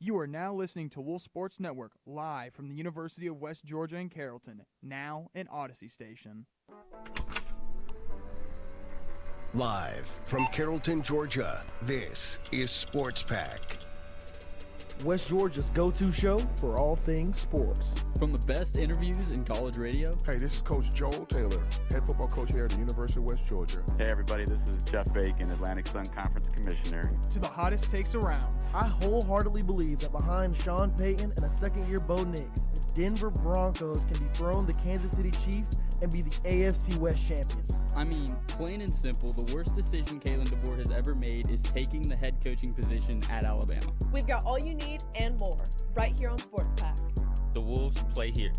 You are now listening to Wolf Sports Network live from the University of West Georgia in Carrollton, now an Odyssey station. Live from Carrollton, Georgia, this is Sports Pack. West Georgia's go-to show for all things sports. From the best interviews in college radio. Hey, this is Coach Joel Taylor, head football coach here at the University of West Georgia. Hey everybody, this is Jeff Bacon, Atlantic Sun Conference Commissioner. To the hottest takes around. I wholeheartedly believe that behind Sean Payton and a second-year Bo Nix, the Denver Broncos can dethrone the Kansas City Chiefs and be the AFC West champions. I mean, plain and simple, the worst decision Kalen DeBoer has ever made is taking the head coaching position at Alabama. We've got all you need and more right here on Sports Pack. The Wolves play here.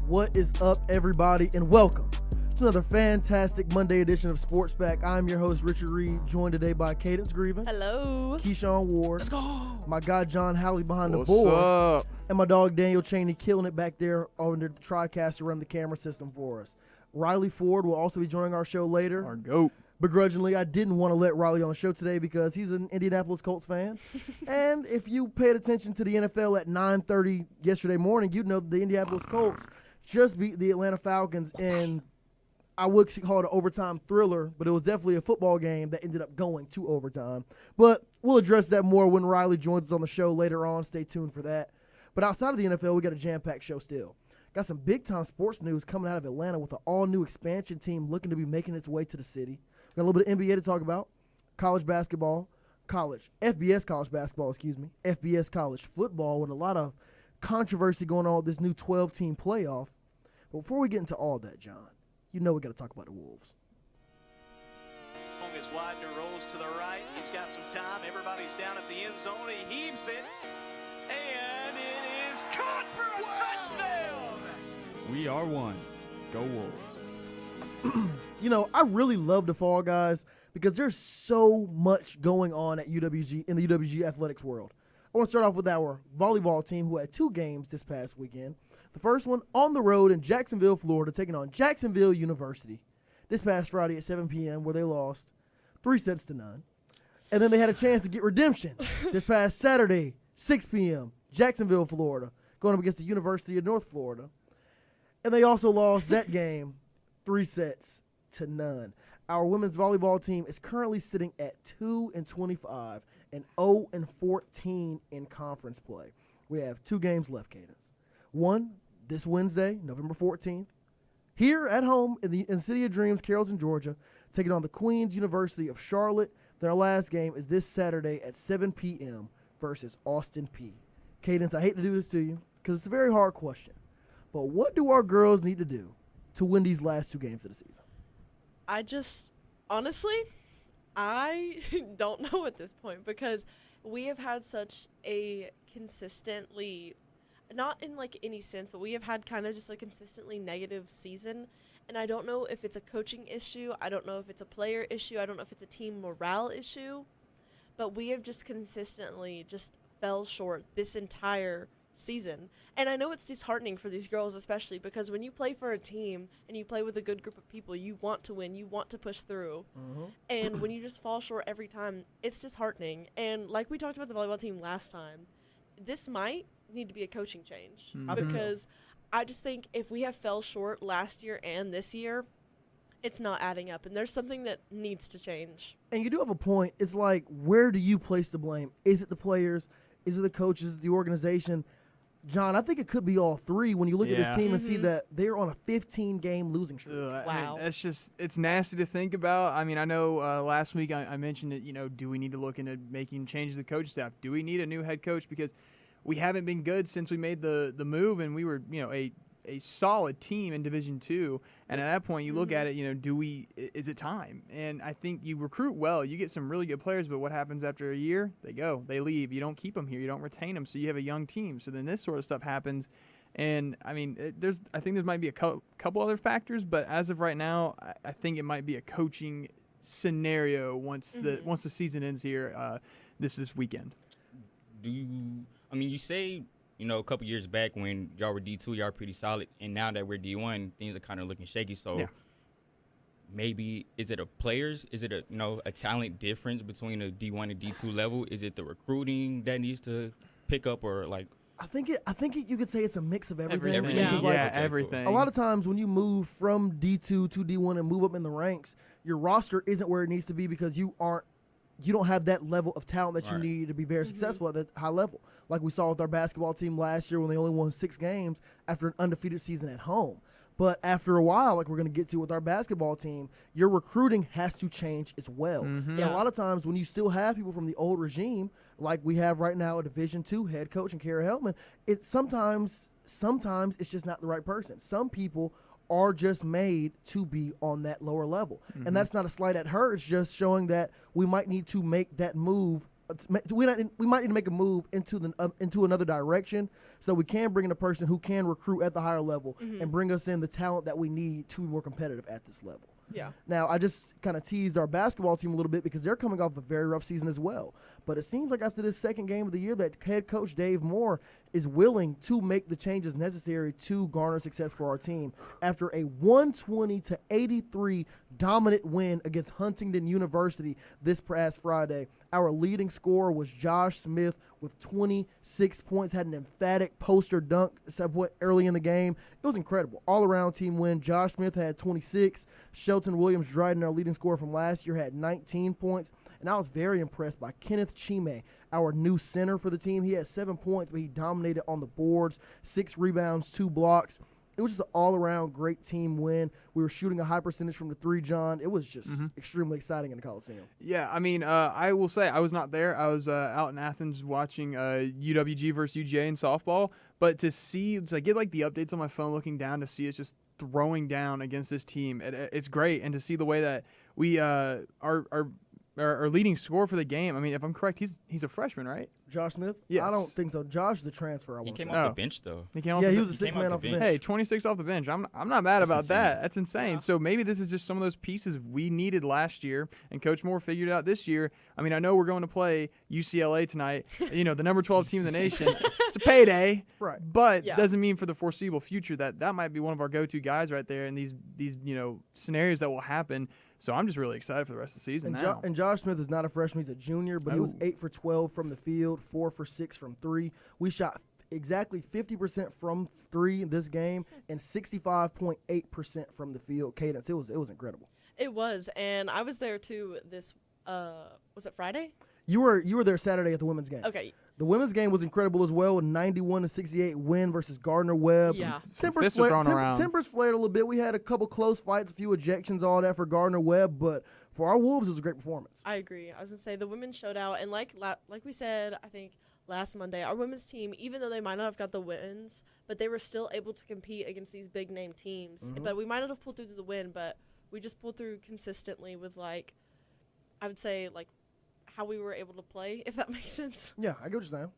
What is up, everybody, and welcome to another fantastic Monday edition of Sports Pack. I'm your host, Richard Reed, joined today by Cadence Grievin. Hello. Keyshawn Ward. Let's go. My guy, John Howley, behind What's the board. up? And my dog, Daniel Chaney, killing it back there under the TriCast to run the camera system for us. Riley Ford will also be joining our show later. Our GOAT. Begrudgingly, I didn't want to let Riley on the show today because he's an Indianapolis Colts fan. And if you paid attention to the NFL at 9:30 yesterday morning, you'd know that the Indianapolis Colts just beat the Atlanta Falcons in, I would call it an overtime thriller, but it was definitely a football game that ended up going to overtime. But we'll address that more when Riley joins us on the show later on. Stay tuned for that. But outside of the NFL, we got a jam-packed show still. Got some big-time sports news coming out of Atlanta with an all-new expansion team looking to be making its way to the city. Got a little bit of NBA to talk about, college basketball, FBS college basketball, FBS college football with a lot of controversy going on with this new 12-team playoff. But before we get into all that, John, you know we got to talk about the Wolves. Long is Widener, rolls to the right. He's got some time. Everybody's down at the end zone. He heaves it. And it is caught for a touchdown. We are one. Go Wolves. You know, I really love the fall, guys, because there's so much going on at UWG in the UWG athletics world. I want to start off with our volleyball team who had two games this past weekend. The first one on the road in Jacksonville, Florida, taking on Jacksonville University this past Friday at 7 p.m. where they lost 3-0. And then they had a chance to get redemption this past Saturday, 6 p.m., Jacksonville, Florida, going up against the University of North Florida. And they also lost that game 3-0. Our women's volleyball team is currently sitting at 2-25 and 0-14 in conference play. We have two games left, Cadence. One this Wednesday, November 14th, here at home in City of Dreams, Carrollton, Georgia, taking on the Queen's University of Charlotte. Then our last game is this Saturday at 7 p.m. versus Austin Peay. Cadence, I hate to do this to you because it's a very hard question, but what do our girls need to do to win these last two games of the season? Honestly, I don't know at this point because we have had such a consistently, not in like any sense, but we have had kind of just a consistently negative season. And I don't know if it's a coaching issue. I don't know if it's a player issue. I don't know if it's a team morale issue. But we have just consistently just fell short this entire season. And I know it's disheartening for these girls, especially because when you play for a team and you play with a good group of people, you want to win, you want to push through. Mm-hmm. And when you just fall short every time, it's disheartening. And like we talked about the volleyball team last time, this might need to be a coaching change. Mm-hmm. Because I just think if we have fell short last year and this year, it's not adding up. And there's something that needs to change. And you do have a point. It's like, where do you place the blame? Is it the players? Is it the coaches? Is it the organization? John, I think it could be all three when you look at this team and see that they're on a 15-game losing streak. Wow. I mean, it's nasty to think about. I mean, I know last week I mentioned it, do we need to look into making changes to the coaching staff? Do we need a new head coach? Because we haven't been good since we made the move, and we were, a solid team in Division II. And at that point, you look at it, is it time? And I think you recruit well. You get some really good players, but what happens after a year? They leave. You don't keep them here. You don't retain them. So you have a young team. So then this sort of stuff happens. And, I mean, I think there might be a couple other factors, but as of right now, I think it might be a coaching scenario once the season ends here this weekend. You say, a couple years back when y'all were D2, y'all were pretty solid, and now that we're D1, things are kind of looking shaky. So maybe is it a players? Is it a talent difference between a D1 and D2 level? Is it the recruiting that needs to pick up, or like? I think you could say it's a mix of everything. Everything. Yeah, Because, like, everything. a lot of times when you move from D2 to D1 and move up in the ranks, your roster isn't where it needs to be because you don't have that level of talent that you Right. need to be very successful at that high level. Like we saw with our basketball team last year when they only won 6 games after an undefeated season at home. But after a while, like we're going to get to with our basketball team, your recruiting has to change as well. And a lot of times when you still have people from the old regime, like we have right now a Division II head coach and Kara Heltman, it's sometimes it's just not the right person. Some people are just made to be on that lower level. And that's not a slight at her. It's just showing that we might need to make that move. We might need to make a move into another direction so we can bring in a person who can recruit at the higher level and bring us in the talent that we need to be more competitive at this level. Yeah. Now, I just kind of teased our basketball team a little bit because they're coming off a very rough season as well. But it seems like after this second game of the year that head coach Dave Moore is willing to make the changes necessary to garner success for our team. After a 120-83 dominant win against Huntington University this past Friday, our leading scorer was Josh Smith with 26 points, had an emphatic poster dunk early in the game. It was incredible. All-around team win. Josh Smith had 26. Shelton Williams-Dryden, our leading scorer from last year, had 19 points. And I was very impressed by Kenneth Chime, our new center for the team. He had 7 points, but he dominated on the boards, 6 rebounds, 2 blocks. It was just an all-around great team win. We were shooting a high percentage from the 3, John. It was just extremely exciting in the Coliseum. Yeah, I mean, I will say I was not there. I was out in Athens watching UWG versus UGA in softball. But to get like the updates on my phone, looking down to see it's just throwing down against this team, it's great. And to see the way that we our leading scorer for the game. I mean, if I'm correct, he's a freshman, right? Josh Smith? Yes. I don't think so. Josh is a transfer. He came off the bench though. He came off Yeah, the he was a He came sixth off man the off the bench. bench. Hey, 26 off the bench. I'm not mad That's about insane. that. That's insane. Yeah. So maybe this is just some of those pieces we needed last year, and Coach Moore figured it out this year. I mean, I know we're going to play UCLA tonight. The number 12 team in the nation. It's a payday, Right. But Yeah. doesn't mean for the foreseeable future that might be one of our go-to guys right there in these scenarios that will happen. So I'm just really excited for the rest of the season now. And Josh Smith is not a freshman. He's a junior, but he was 8 for 12 from the field, 4 for 6 from 3. We shot exactly 50% from 3 in this game and 65.8% from the field. Cadence, it was incredible. It was, and I was there too this was it Friday? You were there Saturday at the women's game. Okay. The women's game was incredible as well. A 91-68 win versus Gardner Webb. Yeah. Fists were thrown around. Tempers flared a little bit. We had a couple close fights, a few ejections, all that for Gardner Webb, but for our Wolves, it was a great performance. I agree. I was gonna say the women showed out, and like we said, I think last Monday, our women's team, even though they might not have got the wins, but they were still able to compete against these big name teams. But we might not have pulled through to the win, but we just pulled through consistently with I would say how we were able to play, if that makes sense. Yeah, I get what you're saying.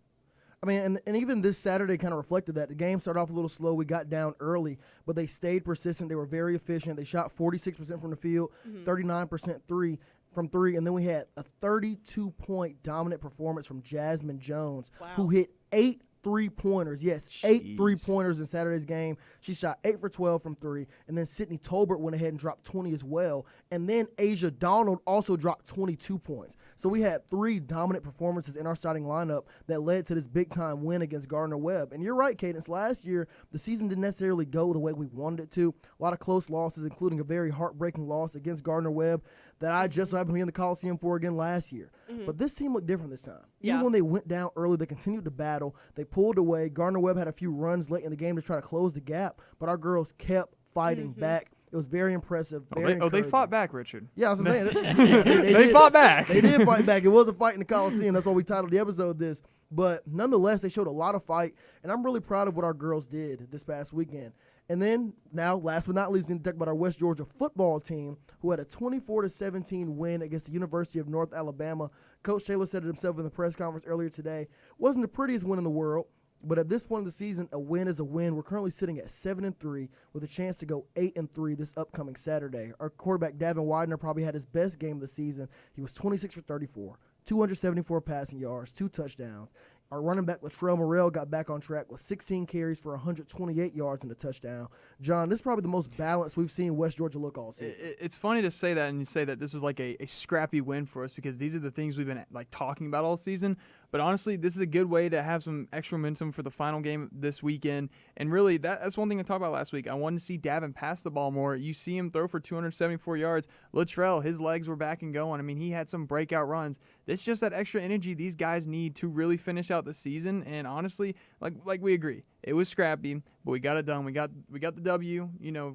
I mean, and even this Saturday kind of reflected that. The game started off a little slow. We got down early, but they stayed persistent. They were very efficient. They shot 46% from the field, 39% from 3, and then we had a 32-point dominant performance from Jasmine Jones, who hit 8 3-pointers. Yes, 8 3-pointers in Saturday's game. She shot 8 for 12 from 3, and then Sydney Tolbert went ahead and dropped 20 as well. And then Asia Donald also dropped 22 points. So we had 3 dominant performances in our starting lineup that led to this big-time win against Gardner Webb. And you're right, Cadence. Last year, the season didn't necessarily go the way we wanted it to. A lot of close losses, including a very heartbreaking loss against Gardner Webb that I just so happened to be in the Coliseum for again last year. But this team looked different this time. Even when they went down early, they continued to battle. They pulled away. Gardner Webb had a few runs late in the game to try to close the gap, but our girls kept fighting back. It was very impressive. They fought back, Richard. Yeah, I was saying They fought back. They did fight back. It was a fight in the Coliseum. That's why we titled the episode this. But nonetheless, they showed a lot of fight, and I'm really proud of what our girls did this past weekend. And then, now, last but not least, we need to talk about our West Georgia football team, who had a 24-17 win against the University of North Alabama. Coach Taylor said it himself in the press conference earlier today. Wasn't the prettiest win in the world, but at this point of the season, a win is a win. We're currently sitting at 7-3 with a chance to go 8-3 this upcoming Saturday. Our quarterback, Davin Widener, probably had his best game of the season. He was 26 for 34, 274 passing yards, 2 touchdowns. Our running back, Latrell Morrell, got back on track with 16 carries for 128 yards and a touchdown. John, this is probably the most balanced we've seen West Georgia look all season. It's funny to say that and you say that this was like a scrappy win for us because these are the things we've been like talking about all season. But honestly, this is a good way to have some extra momentum for the final game this weekend. And really, that's one thing I talked about last week. I wanted to see Davin pass the ball more. You see him throw for 274 yards. Latrell, his legs were back and going. I mean, he had some breakout runs. It's just that extra energy these guys need to really finish out the season. And honestly, like we agree, it was scrappy, but we got it done. We got the W,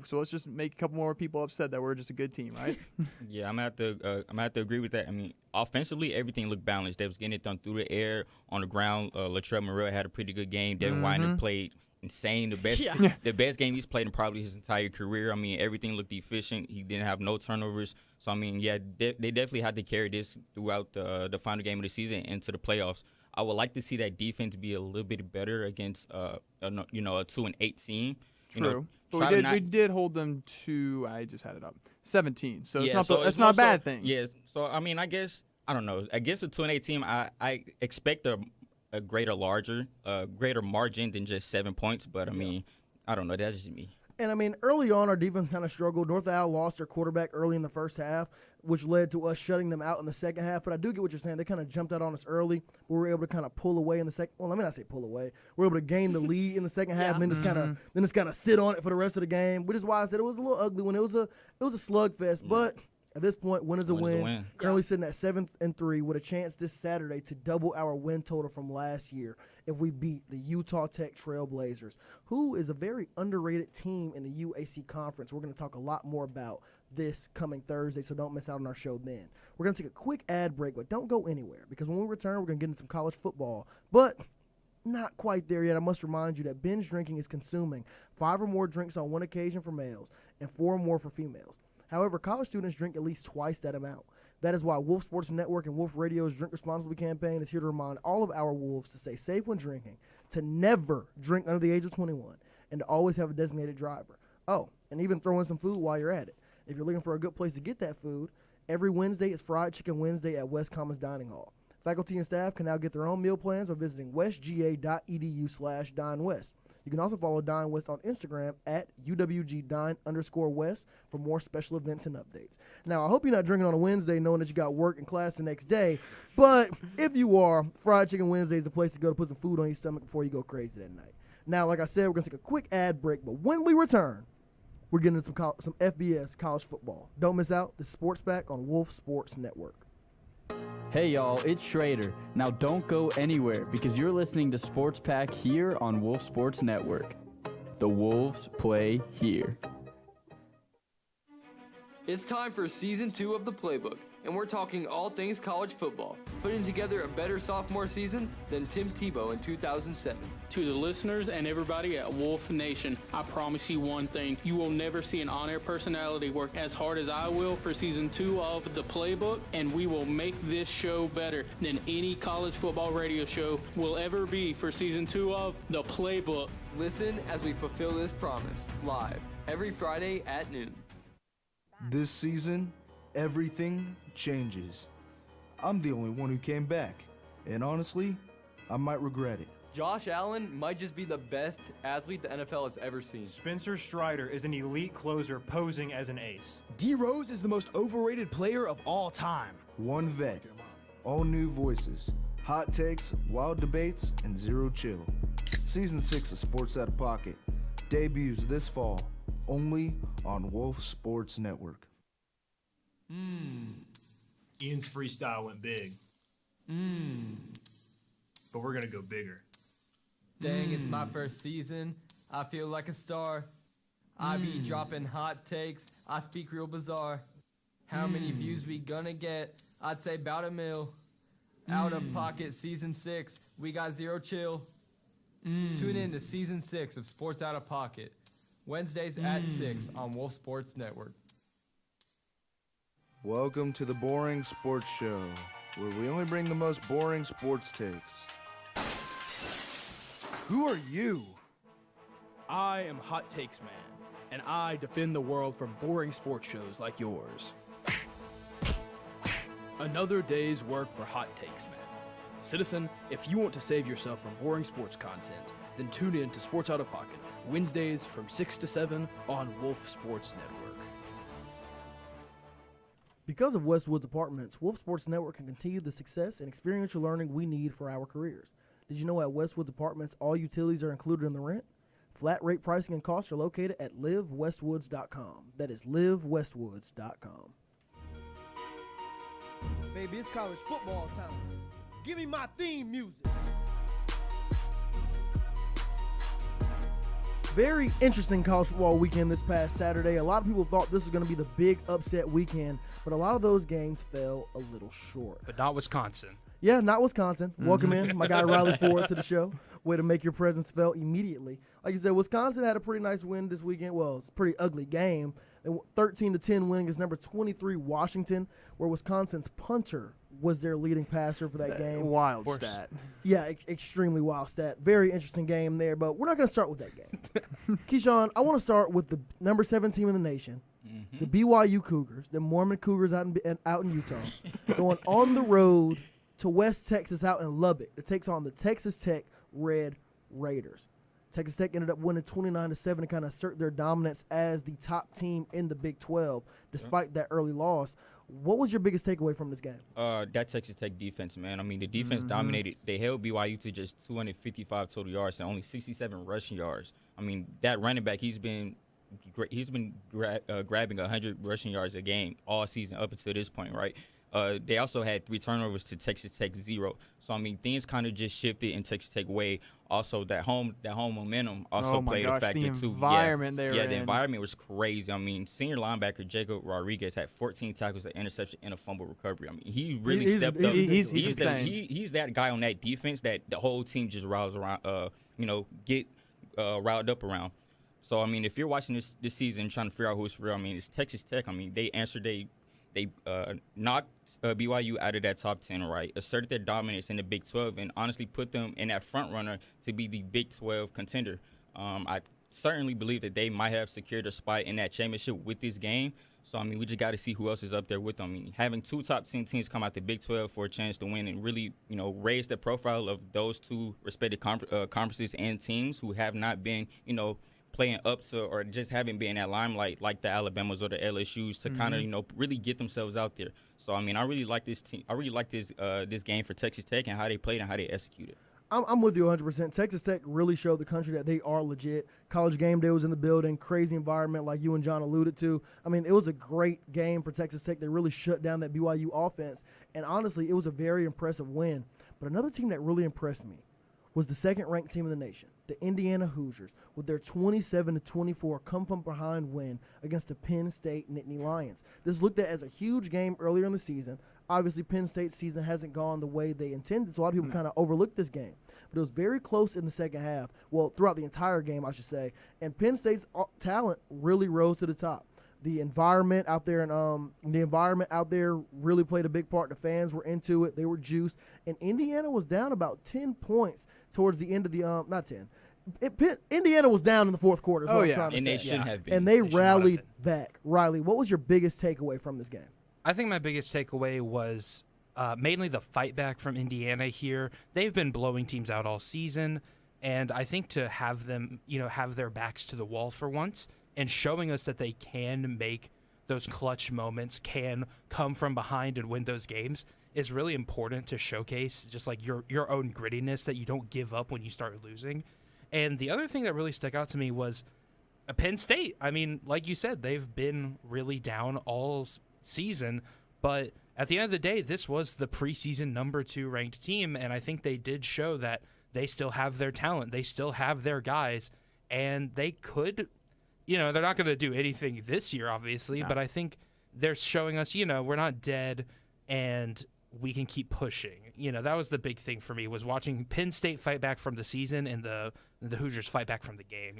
so let's just make a couple more people upset that we're just a good team, right? Yeah, I'm gonna have to agree with that. I mean, offensively, everything looked balanced. They was getting it done through the air, on the ground. Latrell Morrell had a pretty good game. Devin Winder played insane. The best game he's played in probably his entire career. I mean, everything looked efficient. He didn't have no turnovers. So I mean, yeah, they definitely had to carry this throughout the final game of the season into the playoffs. I would like to see that defense be a little bit better against a 2-8 team. True. But we did hold them to, I just had it up, 17. So it's not a bad thing. Yes. So I mean, I guess I don't know. Against a 2-8 team, I expect a greater margin than just 7 points. But I mean, I don't know. That's just me. And I mean, early on, our defense kind of struggled. North Al lost their quarterback early in the first half, which led to us shutting them out in the second half. But I do get what you're saying. They kind of jumped out on us early. We were able to kind of pull away in the second. Well, let me not say pull away. We were able to gain the lead in the second half, and then just kind of sit on it for the rest of the game. Which is why I said it was a little ugly when it was a slugfest. But at this point, win is a win. Currently sitting at 7-3 with a chance this Saturday to double our win total from last year if we beat the Utah Tech Trailblazers, who is a very underrated team in the UAC Conference. We're going to talk a lot more about this coming Thursday, so don't miss out on our show then. We're going to take a quick ad break, but don't go anywhere because when we return, we're going to get into some college football. But not quite there yet. I must remind you that binge drinking is consuming 5 or more drinks on one occasion for males and 4 or more for females. However, college students drink at least twice that amount. That is why Wolf Sports Network and Wolf Radio's Drink Responsibly campaign is here to remind all of our Wolves to stay safe when drinking, to never drink under the age of 21, and to always have a designated driver. Oh, and even throw in some food while you're at it. If you're looking for a good place to get that food, every Wednesday is Fried Chicken Wednesday at West Commons Dining Hall. Faculty and staff can now get their own meal plans by visiting westga.edu/dinewest. You can also follow Dine West on Instagram at UWGDine_West for more special events and updates. Now, I hope you're not drinking on a Wednesday knowing that you got work and class the next day, but if you are, Fried Chicken Wednesday is the place to go to put some food on your stomach before you go crazy that night. Now, like I said, we're going to take a quick ad break, but when we return, we're getting into some FBS college football. Don't miss out. The Sports Pack on Wolf Sports Network. Hey y'all, it's Schrader. Now don't go anywhere because you're listening to Sports Pack here on Wolf Sports Network. The Wolves play here. It's time for Season 2 of the Playbook, and we're talking all things college football, putting together a better sophomore season than Tim Tebow in 2007. To the listeners and everybody at Wolf Nation, I promise you one thing. You will never see an on-air personality work as hard as I will for Season 2 of the Playbook, and we will make this show better than any college football radio show will ever be for Season 2 of the Playbook. Listen as we fulfill this promise, live, every Friday at noon. This season, everything changes. I'm the only one who came back, and honestly, I might regret it. Josh Allen might just be the best athlete the NFL has ever seen. Spencer Strider is an elite closer posing as an ace. D. Rose is the most overrated player of all time. One vet, all new voices, hot takes, wild debates, and zero chill. Season 6 of Sports Out of Pocket debuts this fall, only on Wolf Sports Network. Ian's freestyle went big. But we're gonna go bigger. Dang, it's my first season. I feel like a star. I be dropping hot takes. I speak real bizarre. How many views we gonna get? I'd say about 1 mil. Out of Pocket Season 6. We got zero chill. Tune in to Season 6 of Sports Out of Pocket. Wednesdays at 6 on Wolf Sports Network. Welcome to the Boring Sports Show, where we only bring the most boring sports takes. Who are you? I am Hot Takes Man, and I defend the world from boring sports shows like yours. Another day's work for Hot Takes Man. Citizen, if you want to save yourself from boring sports content, then tune in to Sports Out of Pocket, Wednesdays from 6 to 7 on Wolf Sports Network. Because of Westwood's Apartments, Wolf Sports Network can continue the success and experiential learning we need for our careers. Did you know at Westwood's Apartments, all utilities are included in the rent? Flat rate pricing and costs are located at livewestwoods.com. That is livewestwoods.com. Baby, it's college football time. Give me my theme music. Very interesting college football weekend this past Saturday. A lot of people thought this was going to be the big upset weekend, but a lot of those games fell a little short. But not Wisconsin. Yeah, not Wisconsin. Welcome in, my guy Riley Ford, to the show. Way to make your presence felt immediately. Like you said, Wisconsin had a pretty nice win this weekend. Well, it's a pretty ugly game. 13-10 winning is number 23 Washington, where Wisconsin's punter was their leading passer for that game. Wild stat. Yeah, extremely wild stat. Very interesting game there, but we're not going to start with that game. Keyshawn, I want to start with the number 7 team in the nation, the BYU Cougars, the Mormon Cougars out in Utah, going on the road to West Texas out in Lubbock. It takes on the Texas Tech Red Raiders. Texas Tech ended up winning 29-7 to kind of assert their dominance as the top team in the Big 12, despite that early loss. What was your biggest takeaway from this game? That Texas Tech defense, man. I mean, the defense dominated. They held BYU to just 255 total yards and only 67 rushing yards. I mean, that running back, he's been grabbing 100 rushing yards a game all season up until this point, right? They also had 3 turnovers to Texas Tech 0. So, I mean, things kind of just shifted in Texas Tech way. Also, that home momentum also played a factor, too. The environment they were in. The environment was crazy. I mean, senior linebacker Jacob Rodriguez had 14 tackles, an interception, and a fumble recovery. I mean, he really stepped up. He's that guy on that defense that the whole team just riles around, get riled up around. So, I mean, if you're watching this season trying to figure out who's for real, I mean, it's Texas Tech. I mean, they knocked BYU out of that top 10, right? Asserted their dominance in the Big 12 and honestly put them in that front runner to be the Big 12 contender. I certainly believe that they might have secured a spot in that championship with this game. So, I mean, we just got to see who else is up there with them. I mean, having 2 top 10 teams come out the Big 12 for a chance to win and really, raise the profile of those 2 respective conferences and teams who have not been, playing up to or just haven't been in that limelight like the Alabamas or the LSUs to kind of, really get themselves out there. So, I mean, I really like this team. I really like this game for Texas Tech and how they played and how they executed. I'm with you 100%. Texas Tech really showed the country that they are legit. College game day was in the building, crazy environment like you and John alluded to. I mean, it was a great game for Texas Tech. They really shut down that BYU offense. And honestly, it was a very impressive win. But another team that really impressed me was the second-ranked team in the nation, the Indiana Hoosiers, with their 27-24 come-from-behind win against the Penn State Nittany Lions. This looked at as a huge game earlier in the season. Obviously, Penn State's season hasn't gone the way they intended, so a lot of people kind of overlooked this game. But it was very close in the second half, well, throughout the entire game, I should say, and Penn State's talent really rose to the top. The environment out there really played a big part. The fans were into it. They were juiced. And Indiana was down about 10 points towards the end of the not 10. Indiana was down in the fourth quarter. And they shouldn't have been. And they rallied back. Riley, what was your biggest takeaway from this game? I think my biggest takeaway was mainly the fight back from Indiana here. They've been blowing teams out all season, and I think to have them, have their backs to the wall for once and showing us that they can make those clutch moments, can come from behind and win those games is really important to showcase just like your own grittiness, that you don't give up when you start losing. And the other thing that really stuck out to me was Penn State. I mean, like you said, they've been really down all season, but at the end of the day, this was the preseason number 2 ranked team, and I think they did show that they still have their talent, they still have their guys, and they could, they're not going to do anything this year, obviously, but I think they're showing us, we're not dead and we can keep pushing. That was the big thing for me, was watching Penn State fight back from the season and the Hoosiers fight back from the game,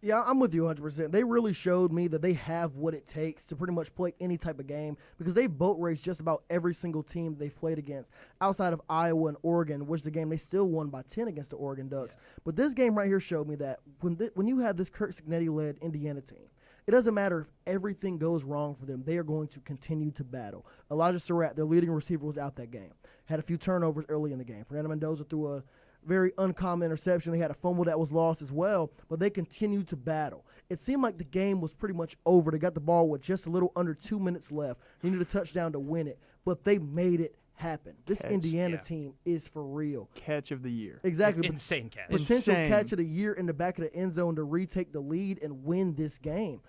Yeah, I'm with you 100%. They really showed me that they have what it takes to pretty much play any type of game, because they've boat raced just about every single team they've played against. Outside of Iowa and Oregon, which the game they still won by 10 against the Oregon Ducks. Yeah. But this game right here showed me that when you have this Kirk Cignetti-led Indiana team, It doesn't matter if everything goes wrong for them. They are going to continue to battle. Elijah Surratt, their leading receiver, was out that game. Had a few turnovers early in the game. Fernando Mendoza threw a very uncommon interception. They had a fumble that was lost as well, but they continued to battle. It seemed like the game was pretty much over. They got the ball with just a little under 2 minutes left. They needed a touchdown to win it, but they made it happen. This Indiana team is for real. Catch of the year. Exactly. Insane catch. Potential catch of the year in the back of the end zone to retake the lead and win this game.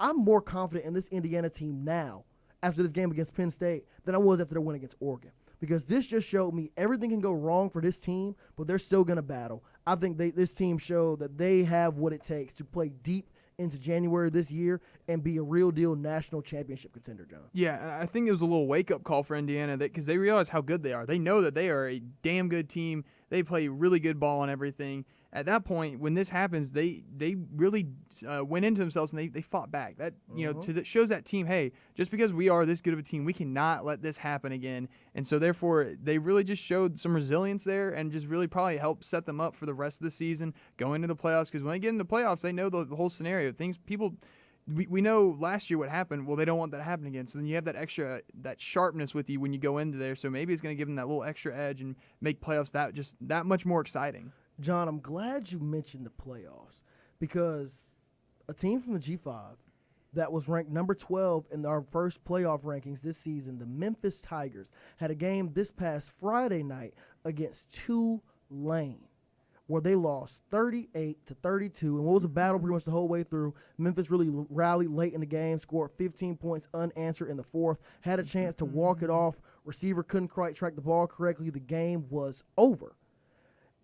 I'm more confident in this Indiana team now after this game against Penn State than I was after their win against Oregon. Because this just showed me everything can go wrong for this team, but they're still going to battle. I think this team showed that they have what it takes to play deep into January this year and be a real deal national championship contender, John. Yeah, and I think it was a little wake-up call for Indiana because they realize how good they are. They know that they are a damn good team. They play really good ball and everything. At that point, when this happens, they really went into themselves and they fought back. That shows that team, hey, just because we are this good of a team, we cannot let this happen again. And so therefore, they really just showed some resilience there and just really probably helped set them up for the rest of the season, going into the playoffs. Because when they get into the playoffs, they know the whole scenario. We know last year what happened. Well, they don't want that to happen again. So then you have that sharpness with you when you go into there. So maybe it's going to give them that little extra edge and make playoffs that much more exciting. John, I'm glad you mentioned the playoffs because a team from the G5 that was ranked number 12 in our first playoff rankings this season, the Memphis Tigers, had a game this past Friday night against Tulane where they lost 38-32, and what was a battle pretty much the whole way through. Memphis really rallied late in the game, scored 15 points unanswered in the fourth, had a chance to walk it off. Receiver couldn't quite track the ball correctly. The game was over.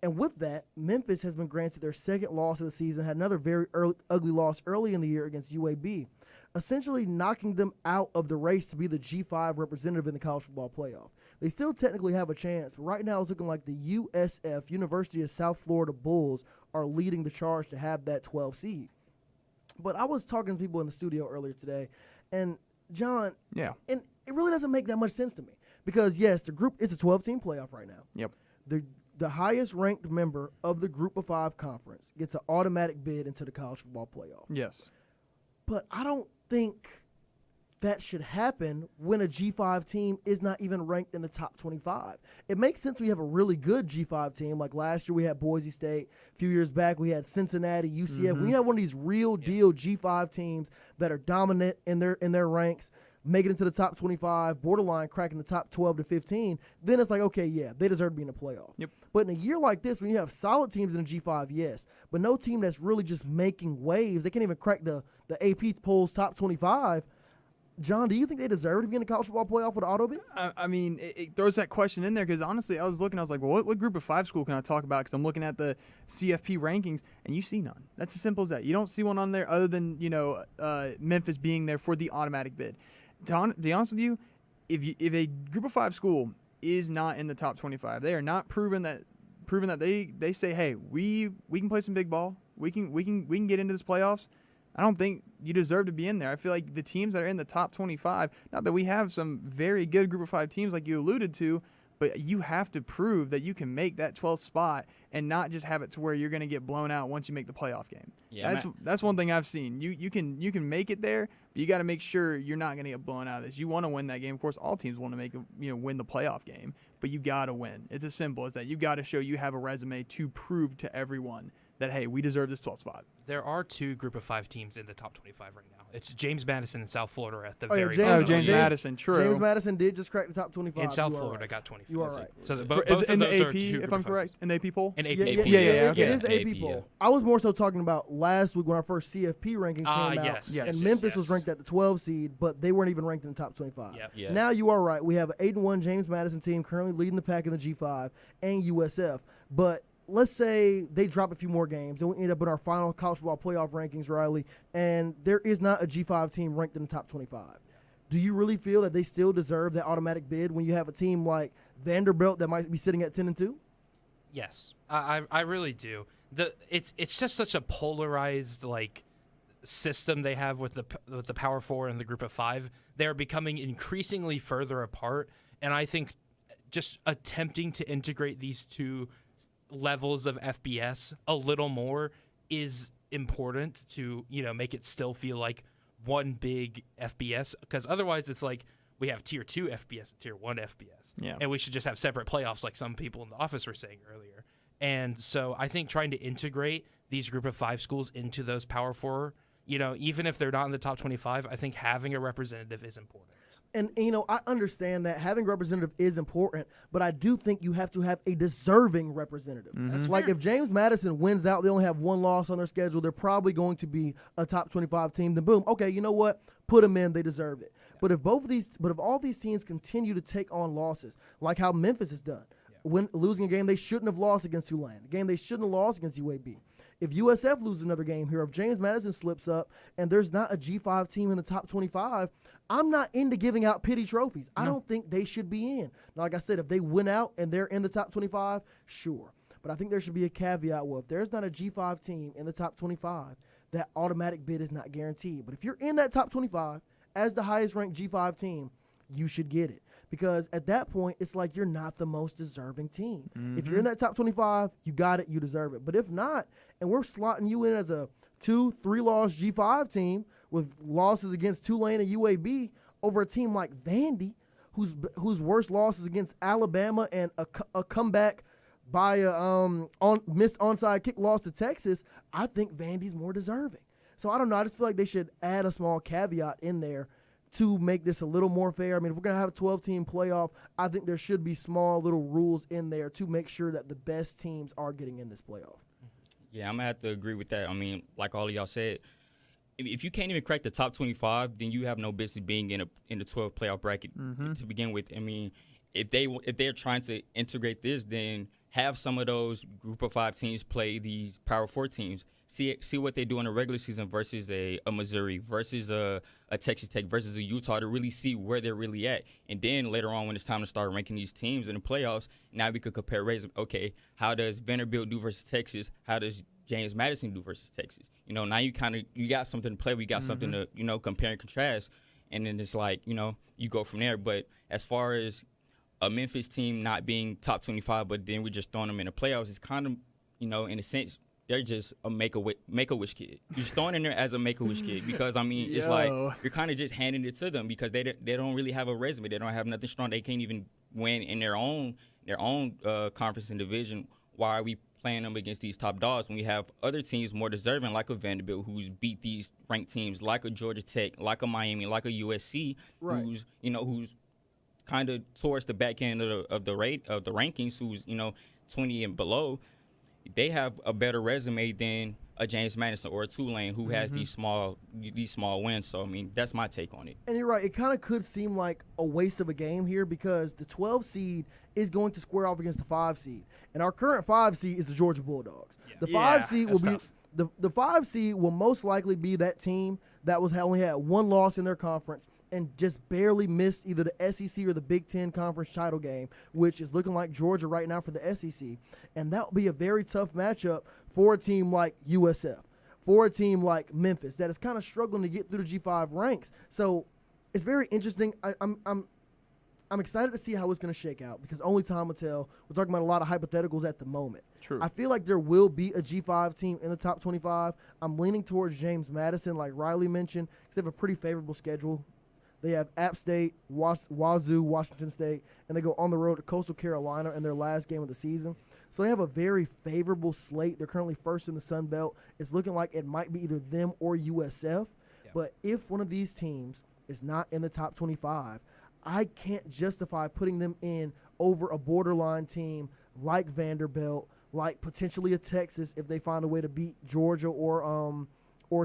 And with that, Memphis has been granted their second loss of the season, had another very ugly loss early in the year against UAB, essentially knocking them out of the race to be the G5 representative in the college football playoff. They still technically have a chance, but right now it's looking like the USF, University of South Florida Bulls, are leading the charge to have that 12 seed. But I was talking to people in the studio earlier today, and John, and it really doesn't make that much sense to me because, yes, the group is a 12-team playoff right now. Yep. The highest-ranked member of the Group of Five conference gets an automatic bid into the college football playoff. Yes. But I don't think that should happen when a G5 team is not even ranked in the top 25. It makes sense we have a really good G5 team. Like last year we had Boise State. A few years back we had Cincinnati, UCF. We have one of these real-deal G5 teams that are dominant in their ranks, make it into the top 25, borderline cracking the top 12 to 15, then it's like, okay, yeah, they deserve to be in the playoff. Yep. But in a year like this, when you have solid teams in the G5, yes, but no team that's really just making waves, they can't even crack the AP polls top 25. John, do you think they deserve to be in the college football playoff with the auto bid? I mean, it throws that question in there because honestly, I was like, well, what group of five school can I talk about? Because I'm looking at the CFP rankings, and you see none. That's as simple as that. You don't see one on there other than Memphis being there for the automatic bid. To be honest with you, if a group of five school is not in the top 25, they are not proven that they say, hey, we can play some big ball. We can get into this playoffs. I don't think you deserve to be in there. I feel like the teams that are in the top 25, not that we have some very good group of five teams like you alluded to, but you have to prove that you can make that 12th spot and not just have it to where you're going to get blown out once you make the playoff game. Yeah, that's one thing I've seen. You can make it there, but you got to make sure you're not going to get blown out of this. You want to win that game. Of course, all teams want to win the playoff game, but you got to win. It's as simple as that. You got to show you have a resume to prove to everyone that, hey, we deserve this 12th spot. There are two group of five teams in the top 25 right now. It's James Madison and South Florida at the very bottom. James Madison, true. James Madison did just crack the top 25. And South Florida got 25. You are right. So both of in those the are AP, two if I'm correct, in the AP poll? In AP. Yeah, okay. It is the AP poll. Yeah. I was more so talking about last week when our first CFP rankings came out. Yes. And Memphis was ranked at the 12 seed, but they weren't even ranked in the top 25. Yep. Now you are right. We have an 8-1 James Madison team currently leading the pack in the G5 and USF. But let's say they drop a few more games and we end up in our final college football playoff rankings, Riley, and there is not a G5 team ranked in the top 25. Do you really feel that they still deserve that automatic bid when you have a team like Vanderbilt that might be sitting at 10-2? Yes, I really do. It's just such a polarized system they have with the Power Four and the Group of Five. They're becoming increasingly further apart, and I think just attempting to integrate these two levels of FBS a little more is important to, make it still feel like one big FBS, because otherwise it's like we have tier 2 FBS and tier 1 FBS. Yeah. And we should just have separate playoffs like some people in the office were saying earlier. And so I think trying to integrate these group of 5 schools into those Power 4, even if they're not in the top 25, I think having a representative is important. And, I understand that having a representative is important, but I do think you have to have a deserving representative. That's Like if James Madison wins out, they only have 1 loss on their schedule, they're probably going to be a top 25 team. Then boom, okay, you know what? Put them in, they deserve it. But if all these teams continue to take on losses, like how Memphis has done, when losing a game they shouldn't have lost against Tulane, a game they shouldn't have lost against UAB. If USF loses another game here, if James Madison slips up and there's not a G5 team in the top 25, I'm not into giving out pity trophies. I don't think they should be in. Now, like I said, if they win out and they're in the top 25, sure. But I think there should be a caveat where if there's not a G5 team in the top 25, that automatic bid is not guaranteed. But if you're in that top 25 as the highest ranked G5 team, you should get it. Because at that point, it's like you're not the most deserving team. If you're in that top 25, you got it, you deserve it. But if not, and we're slotting you in as a 2-3 loss G5 team with losses against Tulane and UAB over a team like Vandy, whose worst losses against Alabama and a comeback by a missed onside kick loss to Texas, I think Vandy's more deserving. So I don't know. I just feel like they should add a small caveat in there to make this a little more fair. I mean, if we're going to have a 12-team playoff, I think there should be small little rules in there to make sure that the best teams are getting in this playoff. Yeah, I'm going to have to agree with that. I mean, like all of y'all said, if you can't even crack the top 25, then you have no business being in the 12 playoff bracket to begin with. I mean, if they're trying to integrate this, then have some of those group of 5 teams play these Power 4 teams. See what they do in the regular season versus a Missouri, versus a Texas Tech, versus a Utah, to really see where they're really at. And then later on, when it's time to start ranking these teams in the playoffs, now we could compare rates. Okay, how does Vanderbilt do versus Texas? How does James Madison do versus Texas? Now you got something to play. We got something to compare and contrast. And then it's like, you go from there. But as far as a Memphis team not being top 25, but then we're just throwing them in the playoffs, it's kind of, in a sense, they're just a make-a-wish kid. You're just throwing in there as a make-a-wish kid because, I mean, it's like you're kind of just handing it to them because they don't really have a resume. They don't have nothing strong. They can't even win in their own conference and division. Why are we playing them against these top dogs when we have other teams more deserving, like a Vanderbilt, who's beat these ranked teams, like a Georgia Tech, like a Miami, like a USC, who's kind of towards the back end of the rankings, who's 20 and below. They have a better resume than a James Madison or a Tulane who has these small wins. So, I mean, that's my take on it. And you're right. It kind of could seem like a waste of a game here because the 12 seed is going to square off against the 5 seed. And our current 5 seed is the Georgia Bulldogs. Yeah. The 5 seed will be the 5 seed will most likely be that team that only had 1 loss in their conference and just barely missed either the SEC or the Big Ten conference title game, which is looking like Georgia right now for the SEC. And that will be a very tough matchup for a team like USF, for a team like Memphis that is kind of struggling to get through the G5 ranks. So it's very interesting. I'm excited to see how it's going to shake out because only time will tell. We're talking about a lot of hypotheticals at the moment. True. I feel like there will be a G5 team in the top 25. I'm leaning towards James Madison, like Riley mentioned, because they have a pretty favorable schedule. They have App State, Wazoo, Washington State, and they go on the road to Coastal Carolina in their last game of the season. So they have a very favorable slate. They're currently first in the Sun Belt. It's looking like it might be either them or USF. Yeah. But if one of these teams is not in the top 25, I can't justify putting them in over a borderline team like Vanderbilt, like potentially a Texas if they find a way to beat Georgia or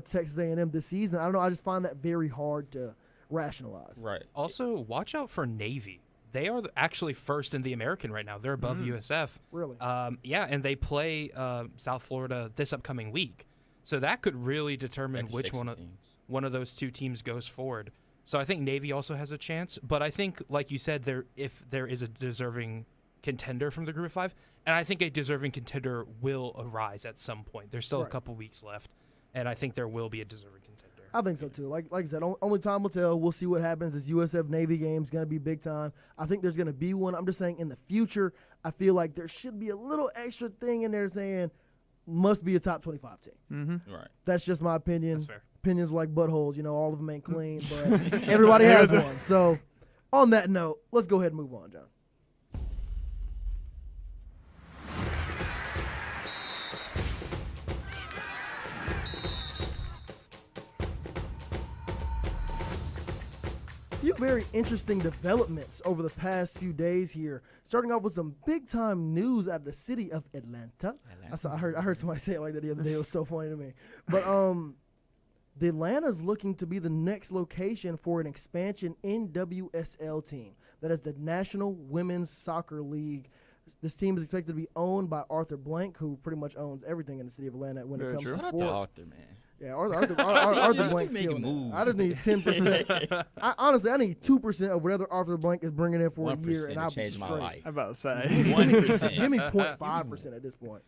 Texas A&M this season. I don't know. I just find that very hard to rationalize. Right. Also, watch out for Navy. They are actually first in the American right now. They're above USF. Really? Yeah, and they play South Florida this upcoming week. So that could really determine which one of those 2 teams goes forward. So I think Navy also has a chance. But I think, like you said, if there is a deserving contender from the Group of 5, and I think a deserving contender will arise at some point. There's still a couple weeks left, and I think there will be a deserving contender. I think so, too. Like I said, only time will tell. We'll see what happens. This USF-Navy game is going to be big time. I think there's going to be one. I'm just saying in the future, I feel like there should be a little extra thing in there saying must be a top 25 team. Mm-hmm. Right. That's just my opinion. That's fair. Opinions like buttholes, all of them ain't clean, but everybody has one. So, on that note, let's go ahead and move on, John. Few very interesting developments over the past few days here. Starting off with some big time news out of the city of Atlanta. I heard somebody say it like that the other day. It was so funny to me. But the Atlanta's looking to be the next location for an expansion NWSL team. That is the National Women's Soccer League. This team is expected to be owned by Arthur Blank, who pretty much owns everything in the city of Atlanta when it comes to sports. Arthur, man. Yeah, Arthur Blank's making moves. I just need 10%. Honestly, I need 2% of whatever Arthur Blank is bringing in for a year, and I'll be change my straight. life. I'm about to say 1%. Give me 0.5% at this point.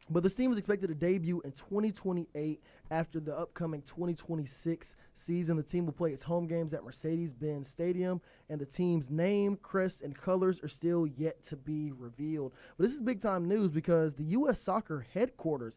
But this team is expected to debut in 2028 after the upcoming 2026 season. The team will play its home games at Mercedes-Benz Stadium, and the team's name, crest, and colors are still yet to be revealed. But this is big-time news because the U.S. Soccer headquarters,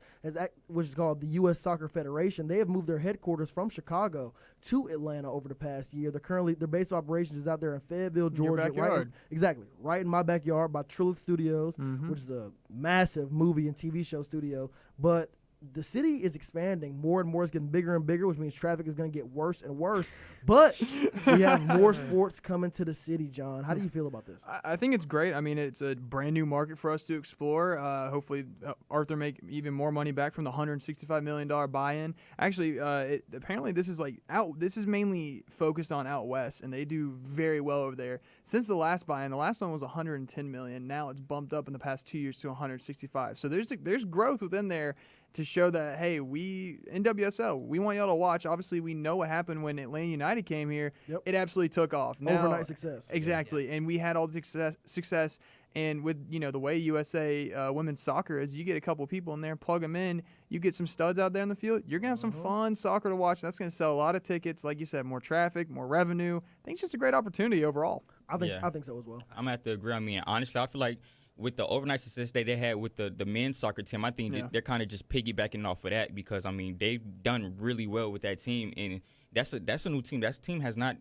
which is called the U.S. Soccer Federation, they have moved their headquarters from Chicago to Atlanta over the past year. Their base operations is out there in Fayetteville, Georgia. Your backyard. Right in my backyard by Trilith Studios, Mm-hmm. which is a massive movie and TV show studio. But the city is expanding more and more. It's getting bigger and bigger, which means traffic is going to get worse and worse. But we have more sports coming to the city, John. How do you feel about this? I think it's great. I mean, it's a brand new market for us to explore. Hopefully, Arthur make even more money back from the $165 million buy-in. Actually, apparently this is mainly focused on out west, and they do very well over there. Since the last buy-in, the last one was $110 million. Now it's bumped up in the past 2 years to $165. So there's growth within there to show that, hey, NWSL, we want y'all to watch. Obviously, we know what happened when Atlanta United came here. Yep. It absolutely took off. Now, Overnight success. Exactly. Yeah. And we had all the success. And with, the way USA women's soccer is, you get a couple people in there, plug them in, you get some studs out there in the field, you're going to have some fun soccer to watch. That's going to sell a lot of tickets. Like you said, more traffic, more revenue. I think it's just a great opportunity overall. I think so as well. I'm going to have to agree. I mean, honestly, I feel like with the overnight success they had with the men's soccer team, I think they're kind of just piggybacking off of that because, I mean, they've done really well with that team. And that's a new team. That team has not,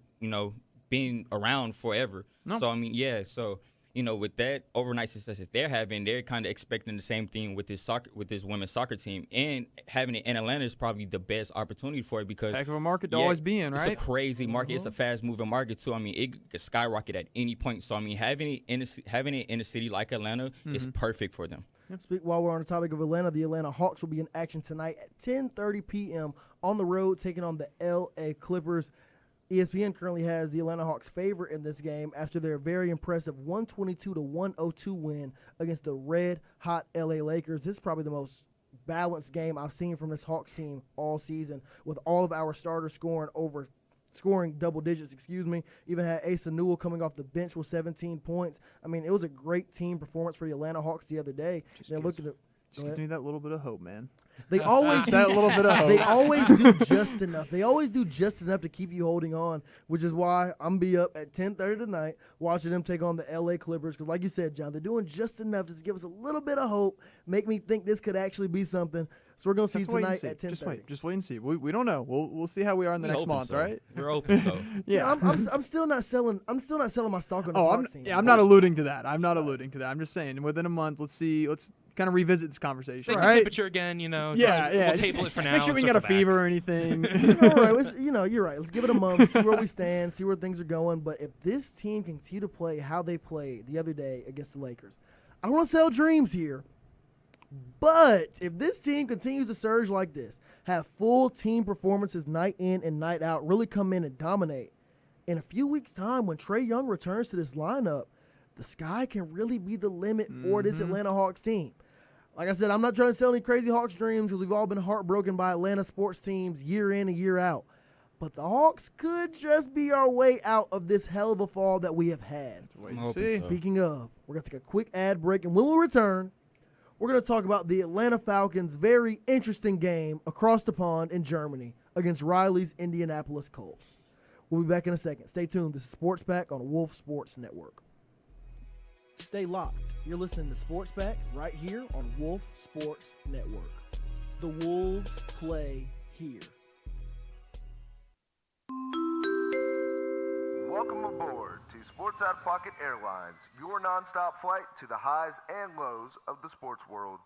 been around forever. No. So, I mean, yeah, so – with that overnight success that they're having, they're kind of expecting the same thing with this women's soccer team, and having it in Atlanta is probably the best opportunity for it because heck of a market to always be in, right? It's a crazy market. It's a fast-moving market too. I mean, it could skyrocket at any point. So I mean, having it in a city like Atlanta is perfect for them. While we're on the topic of Atlanta, the Atlanta Hawks will be in action tonight at 10:30 p.m. on the road, taking on the L.A. Clippers. ESPN currently has the Atlanta Hawks favorite in this game after their very impressive 122-102 win against the red-hot LA Lakers. This is probably the most balanced game I've seen from this Hawks team all season, with all of our starters scoring double digits, Even had Asa Newell coming off the bench with 17 points. I mean, it was a great team performance for the Atlanta Hawks the other day. They're looking to Just gives me that little bit of hope, man. They always do that little bit of hope. They always do just enough. They always do just enough to keep you holding on, which is why I'm be up at 10:30 tonight watching them take on the LA Clippers. Because, like you said, John, they're doing just enough to give us a little bit of hope, make me think this could actually be something. So we're gonna see tonight at 10:30. Just wait and see. We don't know. We'll see how we are in the next month, right? We're open, so yeah. I'm still not selling. I'm still not selling my stock on the Hawks team. I'm not alluding to that. I'm not alluding to that. I'm just saying within a month, let's kind of revisit this conversation. Take the temperature again, Yeah. We'll table it for now. Make sure we got a fever or anything. You're right. Let's give it a month, see where we stand, see where things are going. But if this team can continue to play how they played the other day against the Lakers, I don't want to sell dreams here. But if this team continues to surge like this, have full team performances night in and night out, really come in and dominate, in a few weeks' time when Trae Young returns to this lineup, the sky can really be the limit for this Atlanta Hawks team. Like I said, I'm not trying to sell any crazy Hawks dreams because we've all been heartbroken by Atlanta sports teams year in and year out. But the Hawks could just be our way out of this hell of a fall that we have had. Speaking of, we're going to take a quick ad break, and when we return, we're going to talk about the Atlanta Falcons' very interesting game across the pond in Germany against Riley's Indianapolis Colts. We'll be back in a second. Stay tuned. This is Sports Pack on Wolf Sports Network. Stay locked. You're listening to Sports Pack right here on Wolf Sports Network. The Wolves play here. Welcome aboard to Sports Out of Pocket Airlines, your nonstop flight to the highs and lows of the sports world.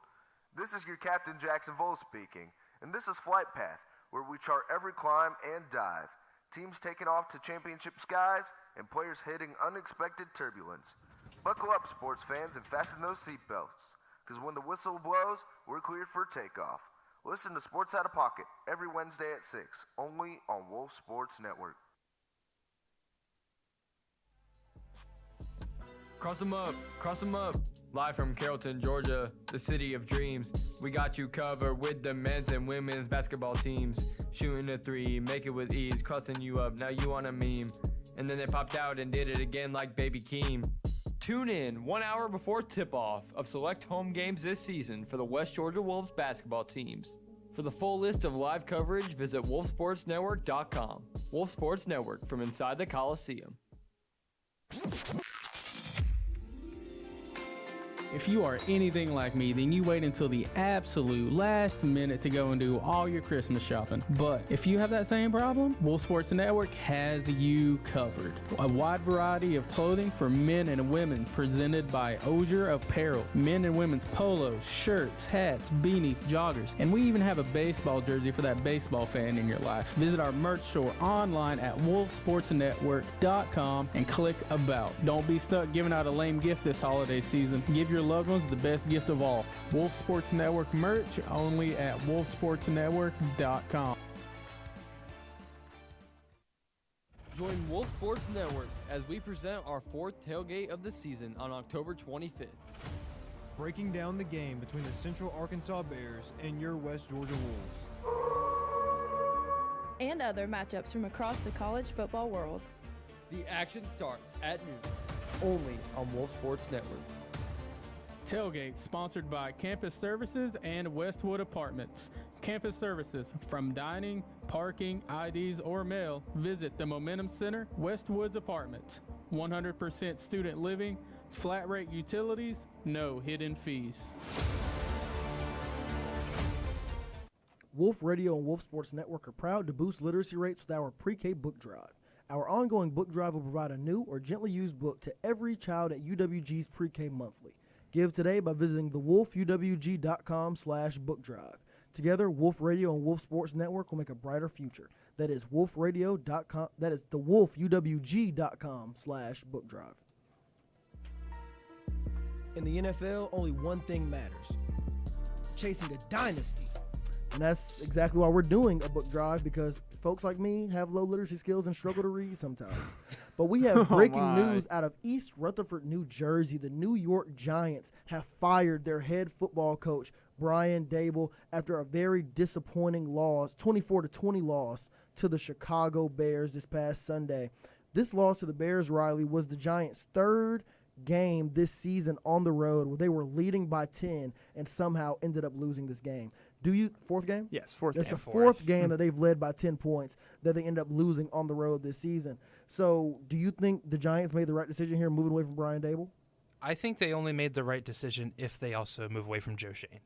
This is your Captain Jackson Vole speaking, and this is Flight Path, where we chart every climb and dive, teams taking off to championship skies, and players hitting unexpected turbulence. Buckle up, sports fans, and fasten those seatbelts, because when the whistle blows, we're cleared for takeoff. Listen to Sports Out of Pocket every Wednesday at 6, only on Wolf Sports Network. Cross them up. Live from Carrollton, Georgia, the city of dreams. We got you covered with the men's and women's basketball teams. Shooting a three, make it with ease, crossing you up, now you on a meme. And then they popped out and did it again like Baby Keem. Tune in 1 hour before tip-off of select home games this season for the West Georgia Wolves basketball teams. For the full list of live coverage, visit wolfsportsnetwork.com. Wolf Sports Network from inside the Coliseum. If you are anything like me, then you wait until the absolute last minute to go and do all your Christmas shopping. But if you have that same problem, Wolf Sports Network has you covered. A wide variety of clothing for men and women presented by Ozier Apparel. Men and women's polos, shirts, hats, beanies, joggers, and we even have a baseball jersey for that baseball fan in your life. Visit our merch store online at wolfsportsnetwork.com and click About. Don't be stuck giving out a lame gift this holiday season. Give your loved ones the best gift of all. Wolf Sports Network merch only at wolfsportsnetwork.com. Join Wolf Sports Network as we present our fourth tailgate of the season on October 25th. Breaking down the game between the Central Arkansas Bears and your West Georgia Wolves. And other matchups from across the college football world. The action starts at noon, only on Wolf Sports Network. Tailgate sponsored by Campus Services and Westwood Apartments. Campus Services, from dining, parking, IDs, or mail, visit the Momentum Center, Westwood's Apartments. 100% student living, flat rate utilities, no hidden fees. Wolf Radio and Wolf Sports Network are proud to boost literacy rates with our pre-K book drive. Our ongoing book drive will provide a new or gently used book to every child at UWG's pre-K monthly. Give today by visiting thewolfuwg.com/bookdrive. Together, Wolf Radio and Wolf Sports Network will make a brighter future. That is wolfradio.com. That is thewolfuwg.com/bookdrive. In the NFL, only one thing matters: chasing a dynasty. And that's exactly why we're doing a book drive, because folks like me have low literacy skills and struggle to read sometimes. But we have breaking news out of East Rutherford, New Jersey. The New York Giants have fired their head football coach, Brian Daboll, after a very disappointing loss, 24-20 loss to the Chicago Bears this past Sunday. This loss to the Bears, Riley, was the Giants' third game this season on the road where they were leading by 10 and somehow ended up losing this game. Fourth game? Yes, fourth game. That's the fourth game that they've led by 10 points that they end up losing on the road this season. So do you think the Giants made the right decision here moving away from Brian Daboll? I think they only made the right decision if they also move away from Joe Shane.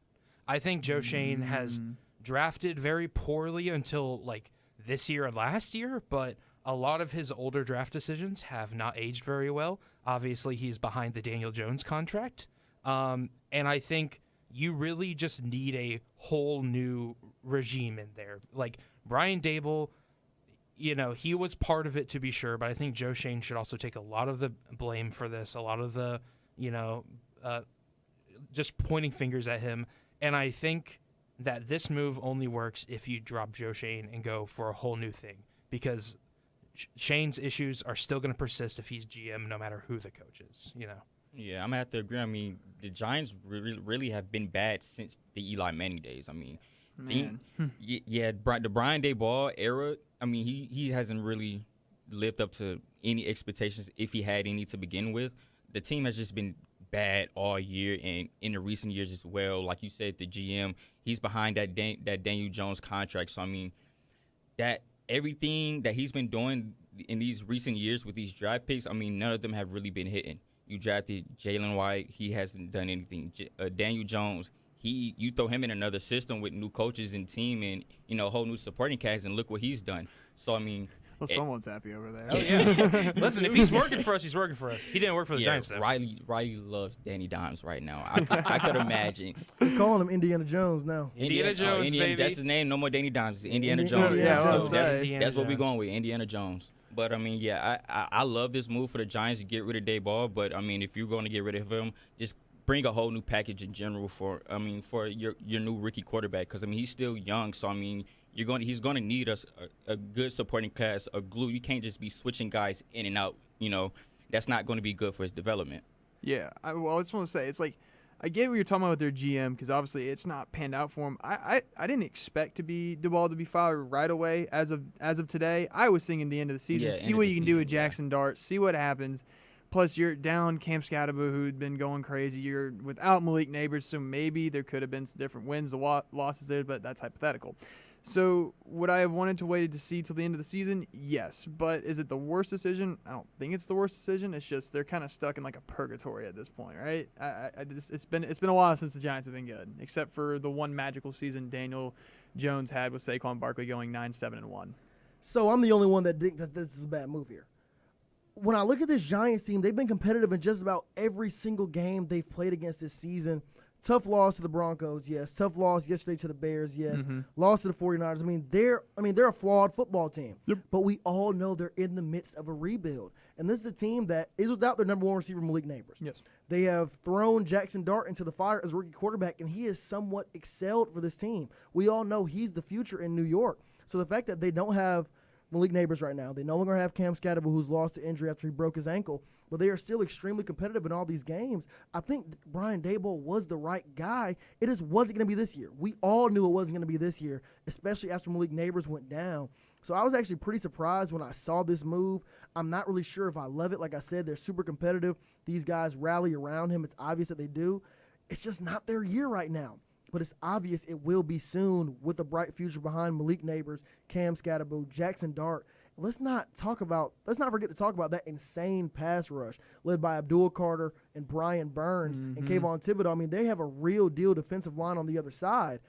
I think Joe Shane has drafted very poorly until like this year and last year, but a lot of his older draft decisions have not aged very well. Obviously, he's behind the Daniel Jones contract. And I think you really just need a whole new regime in there. Like Brian Daboll, he was part of it to be sure, but I think Joe Shane should also take a lot of the blame for this, a lot of the, just pointing fingers at him. And I think that this move only works if you drop Joe Shane and go for a whole new thing, because Shane's issues are still going to persist if he's GM, no matter who the coach is, Yeah, I'm going to have to agree. I mean, the Giants really have been bad since the Eli Manning days. I mean, the Brian Daboll era, I mean, he hasn't really lived up to any expectations, if he had any to begin with. The team has just been bad all year, and in the recent years as well. Like you said, the GM, he's behind that Daniel Jones contract. So, I mean, that everything that he's been doing in these recent years with these draft picks, I mean, none of them have really been hitting. You drafted Jalen White. He hasn't done anything. Daniel Jones, you throw him in another system with new coaches and team and, a whole new supporting cast, and look what he's done. So, I mean. Well, someone's happy over there. Oh, yeah. Listen, if he's working for us, he's working for us. He didn't work for the Giants, though. Riley loves Danny Dimes right now. I could imagine. We're calling him Indiana Jones now. Indiana Jones, baby. That's his name. No more Danny Dimes. It's Indiana Jones. Yeah, that's what we're going with, Indiana Jones. But, I mean, I love this move for the Giants to get rid of Dayball. But, I mean, if you're going to get rid of him, just bring a whole new package in general for your new rookie quarterback. Because, I mean, he's still young. So, I mean, he's going to need us a good supporting cast, a glue. You can't just be switching guys in and out. That's not going to be good for his development. Yeah. I just want to say, it's like, I get what you're talking about with their GM because obviously it's not panned out for him. I didn't expect Dayball to be fired right away as of today. I was thinking the end of the season. See what you can do with Jackson Dart. See what happens. Plus, you're down Cam Scatterbo, who'd been going crazy. You're without Malik Neighbors, so maybe there could have been some different wins, losses there, but that's hypothetical. So would I have wanted to wait to see till the end of the season? Yes. But is it the worst decision? I don't think it's the worst decision. It's just they're kind of stuck in like a purgatory at this point, right? It's been a while since the Giants have been good, except for the one magical season Daniel Jones had with Saquon Barkley going 9-7-1. So I'm the only one that thinks that this is a bad move here. When I look at this Giants team, they've been competitive in just about every single game they've played against this season. Tough loss to the Broncos, yes. Tough loss yesterday to the Bears, yes. Loss to the 49ers. They're a flawed football team. Yep. But we all know they're in the midst of a rebuild. And this is a team that is without their number one receiver, Malik Neighbors. Yes. They have thrown Jackson Dart into the fire as a rookie quarterback, and he has somewhat excelled for this team. We all know he's the future in New York. So the fact that they don't have Malik Neighbors right now, they no longer have Cam Scatterbo, who's lost to injury after he broke his ankle, but they are still extremely competitive in all these games. I think Brian Daboll was the right guy. It just wasn't going to be this year. We all knew it wasn't going to be this year, especially after Malik Neighbors went down. So I was actually pretty surprised when I saw this move. I'm not really sure if I love it. Like I said, they're super competitive. These guys rally around him. It's obvious that they do. It's just not their year right now. But it's obvious it will be soon with a bright future behind Malik Neighbors, Cam Scatterbo, Jackson Dart. Let's not forget to talk about that insane pass rush led by Abdul Carter and Brian Burns and Kayvon Thibodeau. I mean, they have a real deal defensive line on the other side.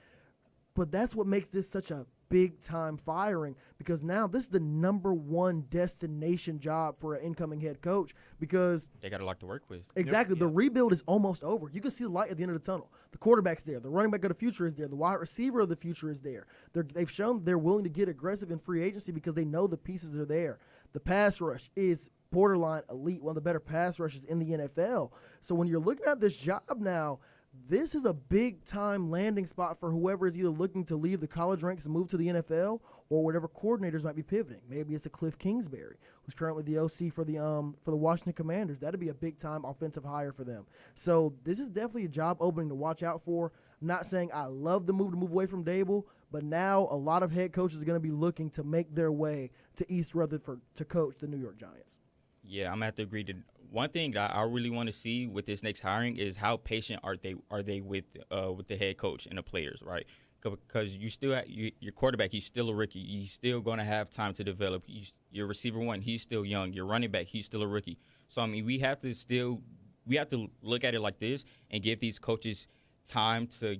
But that's what makes this such a big-time firing, because now this is the number one destination job for an incoming head coach, because they got a lot to work with. Exactly. The rebuild is almost over. You can see the light at the end of the tunnel. The quarterback's there. The running back of the future is there. The wide receiver of the future is there. They've shown they're willing to get aggressive in free agency because they know the pieces are there. The pass rush is borderline elite, one of the better pass rushes in the NFL. So when you're looking at this job now, this is a big-time landing spot for whoever is either looking to leave the college ranks and move to the NFL, or whatever coordinators might be pivoting. Maybe it's a Cliff Kingsbury, who's currently the OC for the Washington Commanders. That'd be a big-time offensive hire for them. So this is definitely a job opening to watch out for. I'm not saying I love the move to move away from Dable, but now a lot of head coaches are going to be looking to make their way to East Rutherford to coach the New York Giants. Yeah, I'm going to have to agree. One thing that I really want to see with this next hiring is how patient are they with the head coach and the players, right? Because you still have, your quarterback, he's still a rookie. He's still going to have time to develop. Your receiver one, he's still young. Your running back, he's still a rookie. So I mean, we have to look at it like this and give these coaches time to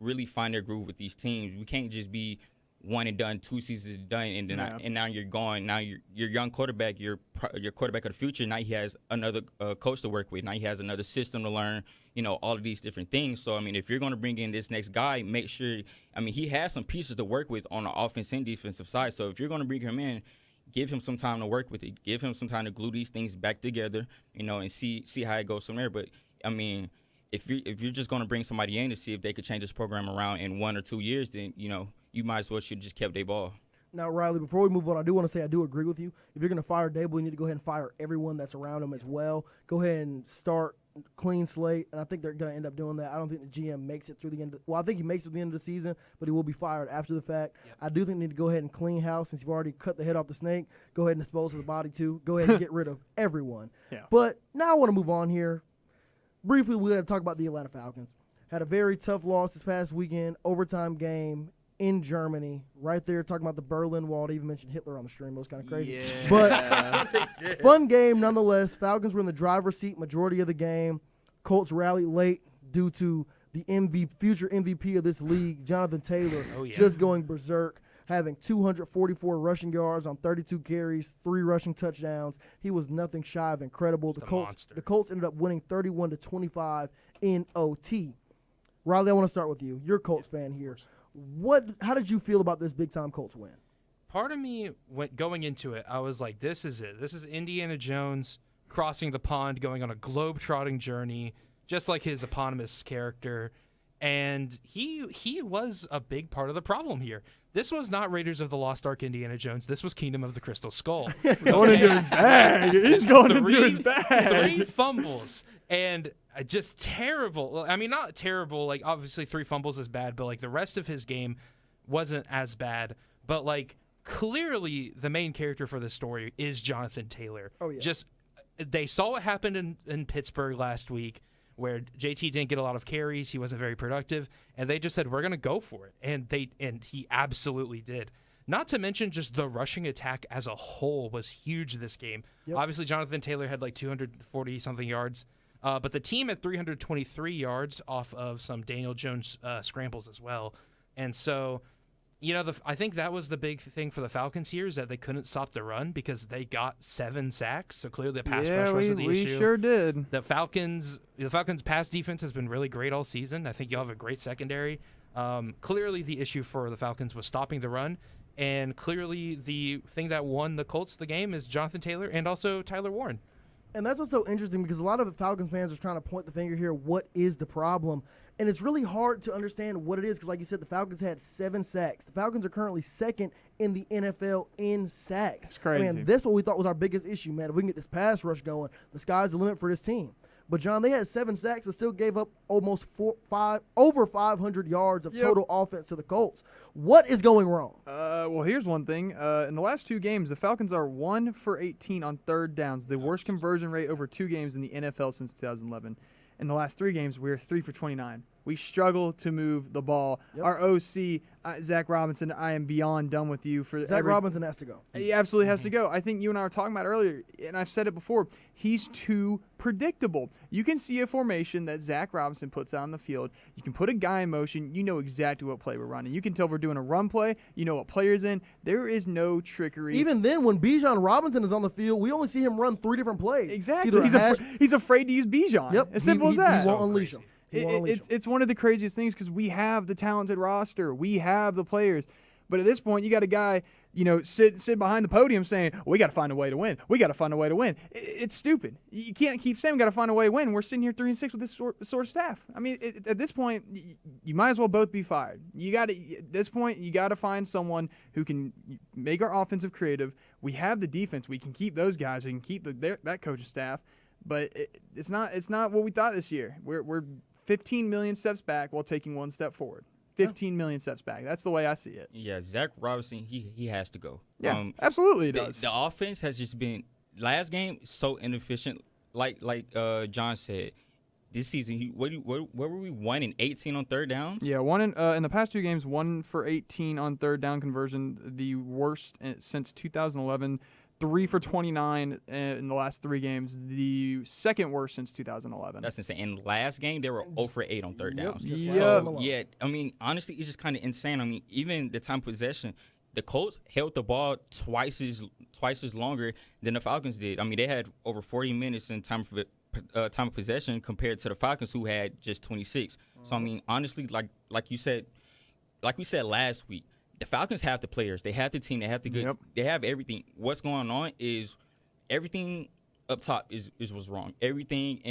really find their groove with these teams. We can't just be one and done, 2 seasons done, and then and now you're gone. Now your young quarterback, your quarterback of the future. Now he has another coach to work with. Now he has another system to learn. All of these different things. So I mean, if you're going to bring in this next guy, make sure. I mean, he has some pieces to work with on the offense and defensive side. So if you're going to bring him in, give him some time to work with it. Give him some time to glue these things back together. And see how it goes from there. But I mean, if you're just going to bring somebody in to see if they could change this program around in 1 or 2 years, then you might as well should have just kept their ball. Now, Riley, before we move on, I do want to say I do agree with you. If you're going to fire Dable, you need to go ahead and fire everyone that's around him as well. Go ahead and start clean slate, and I think they're going to end up doing that. I don't think the GM makes it through the end. I think he makes it to the end of the season, but he will be fired after the fact. Yep. I do think they need to go ahead and clean house. Since you've already cut the head off the snake, go ahead and dispose of the body too. Go ahead and get rid of everyone. Yeah. But now I want to move on here. Briefly, we got to talk about the Atlanta Falcons. Had a very tough loss this past weekend, overtime game in Germany, right there talking about the Berlin Wall. They even mentioned Hitler on the stream. It was kind of crazy. Yeah. But fun game nonetheless. Falcons were in the driver's seat majority of the game. Colts rallied late due to the future MVP of this league, Jonathan Taylor, just going berserk, having 244 rushing yards on 32 carries, 3 rushing touchdowns. He was nothing shy of incredible. The Colts ended up winning 31-25 in OT. Riley, I want to start with you. You're a Colts fan here. How did you feel about this big-time Colts win? Part of me, going into it, I was like, this is it. This is Indiana Jones crossing the pond, going on a globe-trotting journey, just like his eponymous character. And he was a big part of the problem here. This was not Raiders of the Lost Ark Indiana Jones. This was Kingdom of the Crystal Skull. Going into his bag. He's going into his bag. 3 fumbles. And just terrible. I mean, not terrible. Like, obviously 3 fumbles is bad, but, like, the rest of his game wasn't as bad. But, like, clearly the main character for this story is Jonathan Taylor. Oh, yeah. Just, they saw what happened in Pittsburgh last week, where JT didn't get a lot of carries, he wasn't very productive, and they just said, we're going to go for it. And he absolutely did. Not to mention just the rushing attack as a whole was huge this game. Yep. Obviously, Jonathan Taylor had like 240-something yards, but the team had 323 yards off of some Daniel Jones scrambles as well. And so, you know, I think that was the big thing for the Falcons here, is that they couldn't stop the run because they got 7 sacks. So clearly the pass rush wasn't the issue. We sure did. The Falcons' pass defense has been really great all season. I think you'll have a great secondary. Clearly the issue for the Falcons was stopping the run, and clearly the thing that won the Colts the game is Jonathan Taylor and also Tyler Warren. And that's what's so interesting, because a lot of Falcons fans are trying to point the finger here. What is the problem? And it's really hard to understand what it is, because like you said, the Falcons had 7 sacks. The Falcons are currently second in the NFL in sacks. That's crazy. I mean, that's what we thought was our biggest issue, man. If we can get this pass rush going, the sky's the limit for this team. But, John, they had 7 sacks but still gave up almost over 500 yards of total offense to the Colts. What is going wrong? Well, here's one thing. In the last 2 games, the Falcons are 1 for 18 on third downs, the worst conversion rate over 2 games in the NFL since 2011. In the last 3 games, we're 3 for 29. We struggle to move the ball. Yep. Our OC, Zach Robinson, I am beyond done with you. Zach Robinson has to go. He absolutely has to go. I think you and I were talking about earlier, and I've said it before, he's too predictable. You can see a formation that Zach Robinson puts out on the field. You can put a guy in motion. You know exactly what play we're running. You can tell if we're doing a run play. You know what player's in. There is no trickery. Even then, when Bijan Robinson is on the field, we only see him run 3 different plays. Exactly. He's afraid to use Bijan. Yep. As simple as that. He won't unleash him. It's one of the craziest things, because we have the talented roster. We have the players. But at this point, you got a guy, sit behind the podium saying, we got to find a way to win. We got to find a way to win. It's stupid. You can't keep saying we got to find a way to win. We're sitting here 3-6 with this sort of staff. I mean, at this point, you might as well both be fired. At this point, you got to find someone who can make our offensive creative. We have the defense. We can keep those guys. We can keep that coaching staff. But it's not what we thought this year. We're 15 million steps back while taking 1 step forward. 15 million steps back. That's the way I see it. Yeah, Zach Robinson, he has to go. Yeah, absolutely it does. The offense has just been, last game, so inefficient. Like John said, this season, where were we? 1 and 18 on third downs? Yeah, in the past 2 games, 1 for 18 on third down conversion, the worst since 2011. 3 for 29 in the last 3 games, the second worst since 2011. That's insane. In the last game, they were 0 for 8 on third downs. Yeah, I mean, honestly, it's just kind of insane. I mean, even the time of possession, the Colts held the ball twice as longer than the Falcons did. I mean, they had over 40 minutes in time of possession compared to the Falcons, who had just 26. So I mean, honestly, like we said last week, the Falcons have the players. They have the team. They have the good. Yep. They have everything. What's going on is everything up top is what's wrong. Everything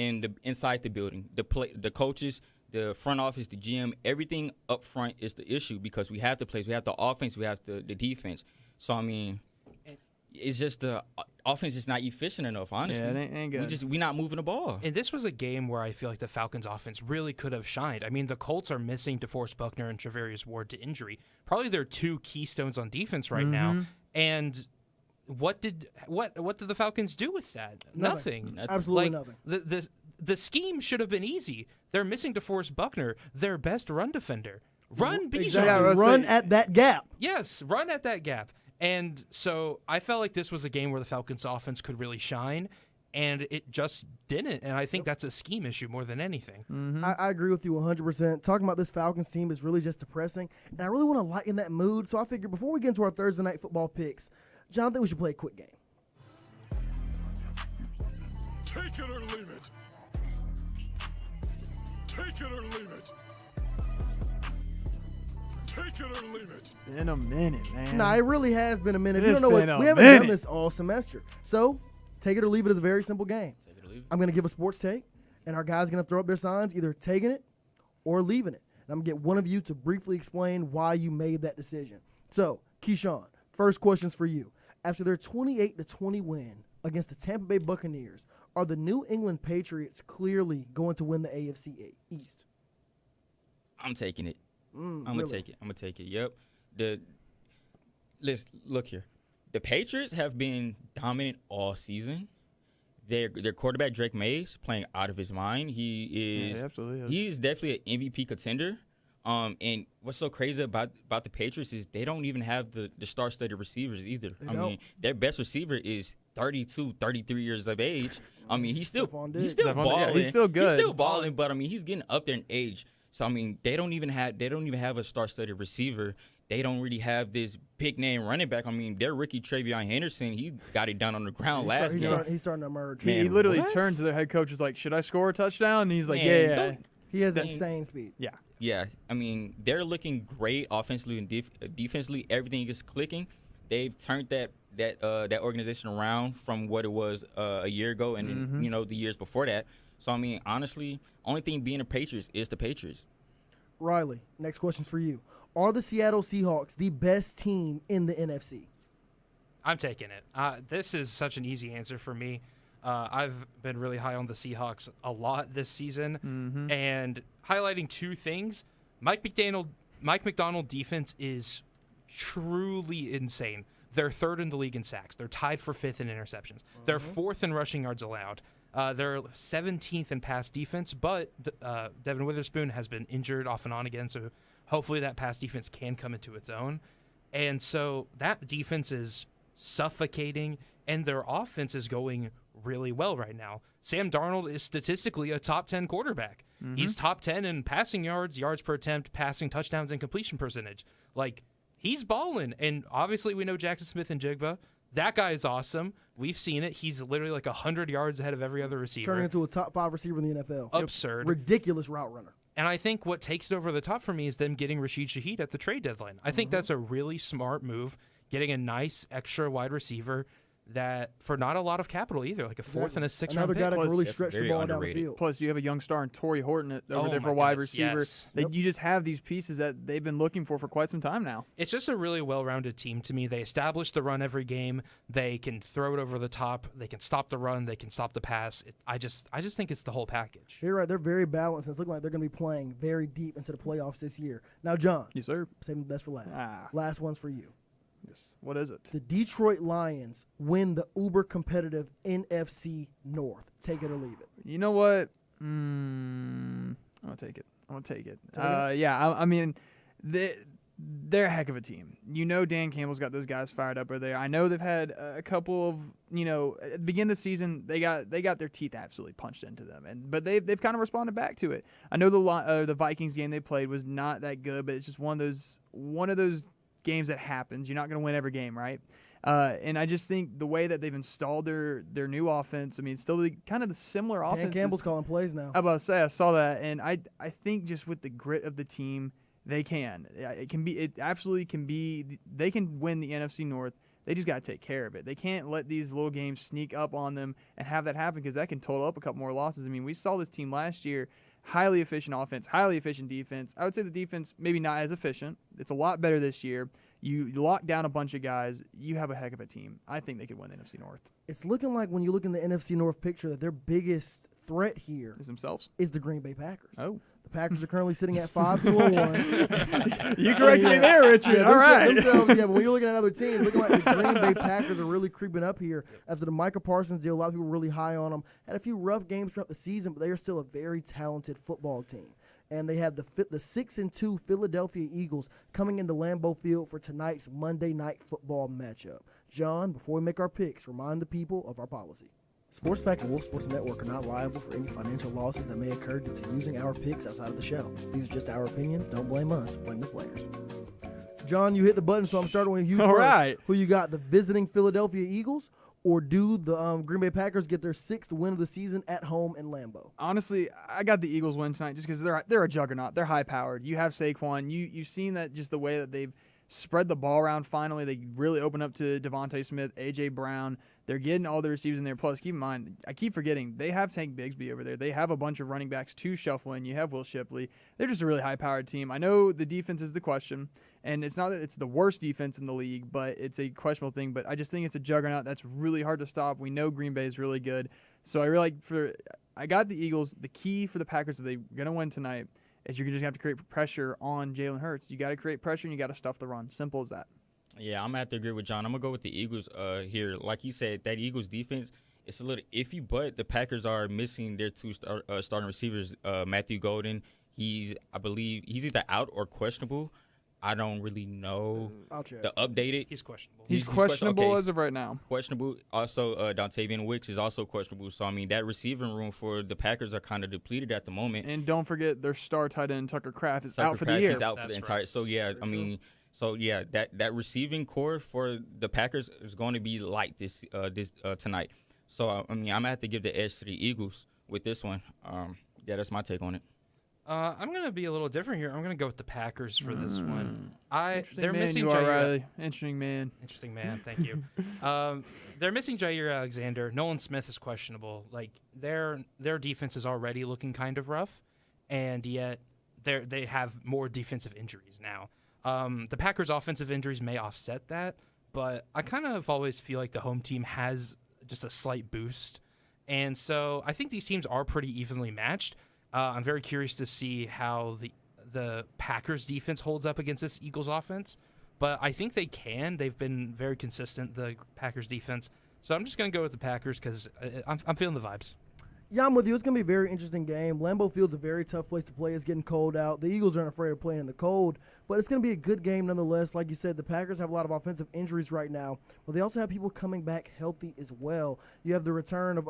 inside the building, the coaches, the front office, the GM, everything up front is the issue, because we have the players. We have the offense. We have the defense. So I mean, it's just the offense is not efficient enough, honestly. Yeah, it ain't good. We're not moving the ball. And this was a game where I feel like the Falcons' offense really could have shined. I mean, the Colts are missing DeForest Buckner and Travarius Ward to injury. Probably their 2 keystones on defense right now. And what did the Falcons do with that? Nothing. Absolutely nothing. The scheme should have been easy. They're missing DeForest Buckner, their best run defender. Run Bijan. Exactly. Run at that gap. Yes, run at that gap. And so I felt like this was a game where the Falcons' offense could really shine, and it just didn't. And I think that's a scheme issue more than anything. Mm-hmm. I agree with you 100%. Talking about this Falcons team is really just depressing, and I really want to lighten that mood. So I figured before we get into our Thursday night football picks, John, I think we should play a quick game. Take it or leave it. Take it or leave it. Take it or leave it. Been a minute, man. Nah, it really has been a minute. It's You don't know been what a we haven't minute. done this all semester. So, take it or leave it is a very simple game. Take it or leave it. I'm going to give a sports take, and our guys going to throw up their signs, either taking it or leaving it. And I'm going to get one of you to briefly explain why you made that decision. So, Keyshawn, first question's for you. After their 28-20 win against the Tampa Bay Buccaneers, are the New England Patriots clearly going to win the AFC East? I'm taking it. I'm really? gonna take it. I'm gonna take it. Yep. Let's look here. The Patriots have been dominant all season. Their quarterback Drake Mays playing out of his mind. He is absolutely is. He is definitely an MVP contender. And what's so crazy about the Patriots is they don't even have the star-studded receivers either. They don't. mean, their best receiver is 32, 33 years of age. I mean, he's still Stephon Diggs. balling. Yeah, he's still good. He's still balling, but I mean, he's getting up there in age. So I mean, they don't even have a star-studded receiver. They don't really have this big name running back. I mean, their rookie Travion Henderson, he got it done on the ground last game. He's starting to emerge. Man, He literally what? turned to their head coach, was like, "Should I score a touchdown?" And he's like, Man, "Yeah." He has insane speed. Yeah. Yeah, I mean, they're looking great offensively and defensively. Everything is clicking. They've turned that organization around from what it was a year ago and then, the years before that. So I mean, honestly, only thing being the Patriots is the Patriots. Riley, next question's for you. Are the Seattle Seahawks the best team in the NFC? I'm taking it. This is such an easy answer for me. I've been really high on the Seahawks a lot this season, and highlighting two things. Mike McDonald defense is truly insane. They're third in the league in sacks. They're tied for fifth in interceptions. They're fourth in rushing yards allowed. They're 17th in pass defense, but Devin Witherspoon has been injured off and on again, so hopefully that pass defense can come into its own. And so that defense is suffocating, and their offense is going really well right now. Sam Darnold is statistically a top 10 quarterback. He's top 10 in passing yards, yards per attempt, passing touchdowns, and completion percentage. Like, he's balling. And obviously we know Jackson Smith and Jigba. That guy is awesome. We've seen it. He's literally like 100 yards ahead of every other receiver. Turning into a top 5 receiver in the NFL. Absurd. Ridiculous route runner. And I think what takes it over the top for me is them getting Rashid Shaheed at the trade deadline. I think that's a really smart move, getting a nice extra wide receiver that for not a lot of capital either, like a fourth and a sixth round Another pick. guy that can really That's stretch the very ball down the underrated. field. Plus, you have a young star in Torrey Horton over Oh there for my wide goodness, receiver. yes. You just have these pieces that they've been looking for quite some time now. It's just a really well-rounded team to me. They establish the run every game. They can throw it over the top. They can stop the run. They can stop the pass. I just think it's the whole package. You're right. They're very balanced, and it's looking like they're going to be playing very deep into the playoffs this year. Now, John. Yes, sir. Saving the best for last. Last one's for you. Yes. What is it? The Detroit Lions win the uber-competitive NFC North. Take it or leave it. You know what? I'm going to take it. Yeah, I mean, they're a heck of a team. You know Dan Campbell's got those guys fired up over there. I know they've had a couple of, at the beginning of the season, they got their teeth absolutely punched into them, but they've kind of responded back to it. I know the Vikings game they played was not that good, but it's just one of those games that happens. You're not going to win every game, right? And I just think the way that they've installed their new offense, I mean, it's still kind of the similar offense. Dan Campbell's calling plays now. I was about to say, I saw that, and I think just with the grit of the team, they can. It absolutely can be. They can win the NFC North. They just got to take care of it. They can't let these little games sneak up on them and have that happen, because that can total up a couple more losses. I mean, we saw this team last year. Highly efficient offense, highly efficient defense. I would say the defense maybe not as efficient. It's a lot better this year. You lock down a bunch of guys. You have a heck of a team. I think they could win the NFC North. It's looking like when you look in the NFC North picture that their biggest threat here is the Green Bay Packers. Oh. The Packers are currently sitting at 5-1. You corrected me there, Richard. Yeah, all right. but when you're looking at other teams, looking like the Green Bay Packers are really creeping up here after the Micah Parsons deal. A lot of people were really high on them. Had a few rough games throughout the season, but they are still a very talented football team. and they have the 6-2 Philadelphia Eagles coming into Lambeau Field for tonight's Monday Night Football matchup. John, before we make our picks, remind the people of our policy. Sports Pack and Wolf Sports Network are not liable for any financial losses that may occur due to using our picks outside of the show. These are just our opinions. Don't blame us. Blame the players. John, you hit the button, so I'm starting with you All first. right. Who you got, the visiting Philadelphia Eagles, or do the Green Bay Packers get their 6th win of the season at home in Lambeau? Honestly, I got the Eagles win tonight just because they're a juggernaut. They're high-powered. You have Saquon. You've seen that just the way that they've spread the ball around finally. They really open up to Devontae Smith, A.J. Brown. They're getting all the receivers in there. Plus, keep in mind, I keep forgetting, they have Tank Bigsby over there. They have a bunch of running backs to shuffle in. You have Will Shipley. They're just a really high-powered team. I know the defense is the question, and it's not that it's the worst defense in the league, but it's a questionable thing. But I just think it's a juggernaut that's really hard to stop. We know Green Bay is really good. So I got the Eagles. The key for the Packers, if they're going to win tonight, is you're going to have to create pressure on Jalen Hurts. You got to create pressure, and you got to stuff the run. Simple as that. Yeah, I'm going to have to agree with John. I'm going to go with the Eagles here. Like you said, that Eagles defense, it's a little iffy, but the Packers are missing their two starting receivers. Matthew Golden, I believe he's either out or questionable. I don't really know I'll check. the updated. He's questionable. He's questionable okay. as of right now. Questionable. Also, Dontavian Wicks is also questionable. So, I mean, that receiving room for the Packers are kind of depleted at the moment. And don't forget their star tight end, Tucker Kraft, is out for the year. He's out for the entire. So, yeah, that receiving core for the Packers is going to be light this tonight. So, I mean, I'm going to have to give the edge to the Eagles with this one. Yeah, that's my take on it. I'm going to be a little different here. I'm going to go with the Packers for this one. They're man missing you are, Jair. Riley. Interesting man. Interesting man. Thank you. They're missing Jair Alexander. Nolan Smith is questionable. Like their defense is already looking kind of rough, and yet they have more defensive injuries now. The Packers' offensive injuries may offset that, but I kind of always feel like the home team has just a slight boost, and so I think these teams are pretty evenly matched. I'm very curious to see how the Packers defense holds up against this Eagles offense, but I think they can. They've been very consistent, the Packers defense. So I'm just going to go with the Packers because I'm feeling the vibes. Yeah, I'm with you. It's going to be a very interesting game. Lambeau Field's a very tough place to play. It's getting cold out. The Eagles aren't afraid of playing in the cold, but it's going to be a good game nonetheless. Like you said, the Packers have a lot of offensive injuries right now, but they also have people coming back healthy as well. You have the return of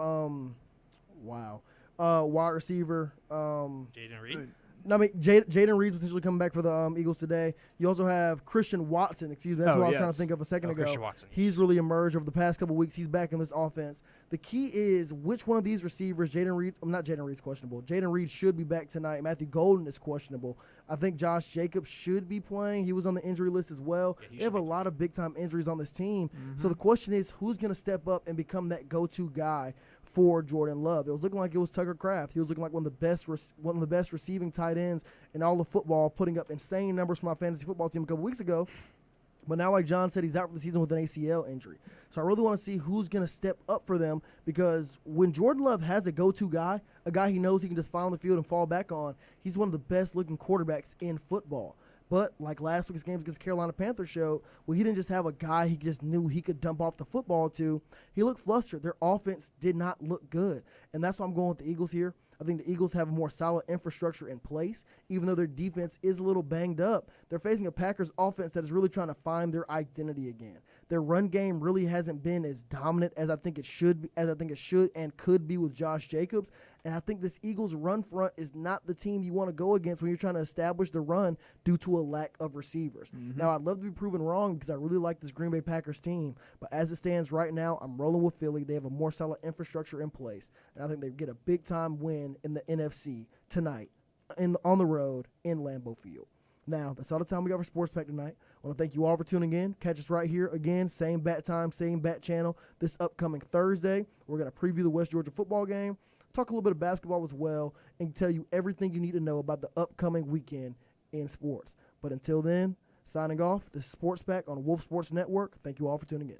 wide receiver. Jaden Reed? No, I mean, Jaden Reed potentially coming back for the Eagles today. You also have Christian Watson. Excuse me. That's what I was trying to think of a second ago. Christian Watson. He's really emerged over the past couple weeks. He's back in this offense. The key is which one of these receivers, not Jaden Reed's questionable. Jaden Reed should be back tonight. Matthew Golden is questionable. I think Josh Jacobs should be playing. He was on the injury list as well. Yeah, they have a lot of big-time injuries on this team. So the question is, who's going to step up and become that go-to guy for Jordan Love? It was looking like it was Tucker Kraft. He was looking like one of the best receiving tight ends in all of football, putting up insane numbers for my fantasy football team a couple weeks ago. But now, like John said, he's out for the season with an ACL injury. So I really want to see who's going to step up for them, because when Jordan Love has a go-to guy, a guy he knows he can just find on the field and fall back on, he's one of the best-looking quarterbacks in football. But like last week's games against Carolina Panthers showed, well, he didn't just have a guy he just knew he could dump off the football to. He looked flustered. Their offense did not look good. And that's why I'm going with the Eagles here. I think the Eagles have a more solid infrastructure in place. Even though their defense is a little banged up, they're facing a Packers offense that is really trying to find their identity again. Their run game really hasn't been as dominant as I think it should and could be with Josh Jacobs. And I think this Eagles run front is not the team you want to go against when you're trying to establish the run due to a lack of receivers. Now, I'd love to be proven wrong because I really like this Green Bay Packers team. But as it stands right now, I'm rolling with Philly. They have a more solid infrastructure in place. And I think they get a big-time win in the NFC tonight on the road in Lambeau Field. Now, that's all the time we got for Sports Pack tonight. I want to thank you all for tuning in. Catch us right here again, same bat time, same bat channel, this upcoming Thursday. We're going to preview the West Georgia football game, talk a little bit of basketball as well, and tell you everything you need to know about the upcoming weekend in sports. But until then, signing off, this is Sports Pack on Wolf Sports Network. Thank you all for tuning in.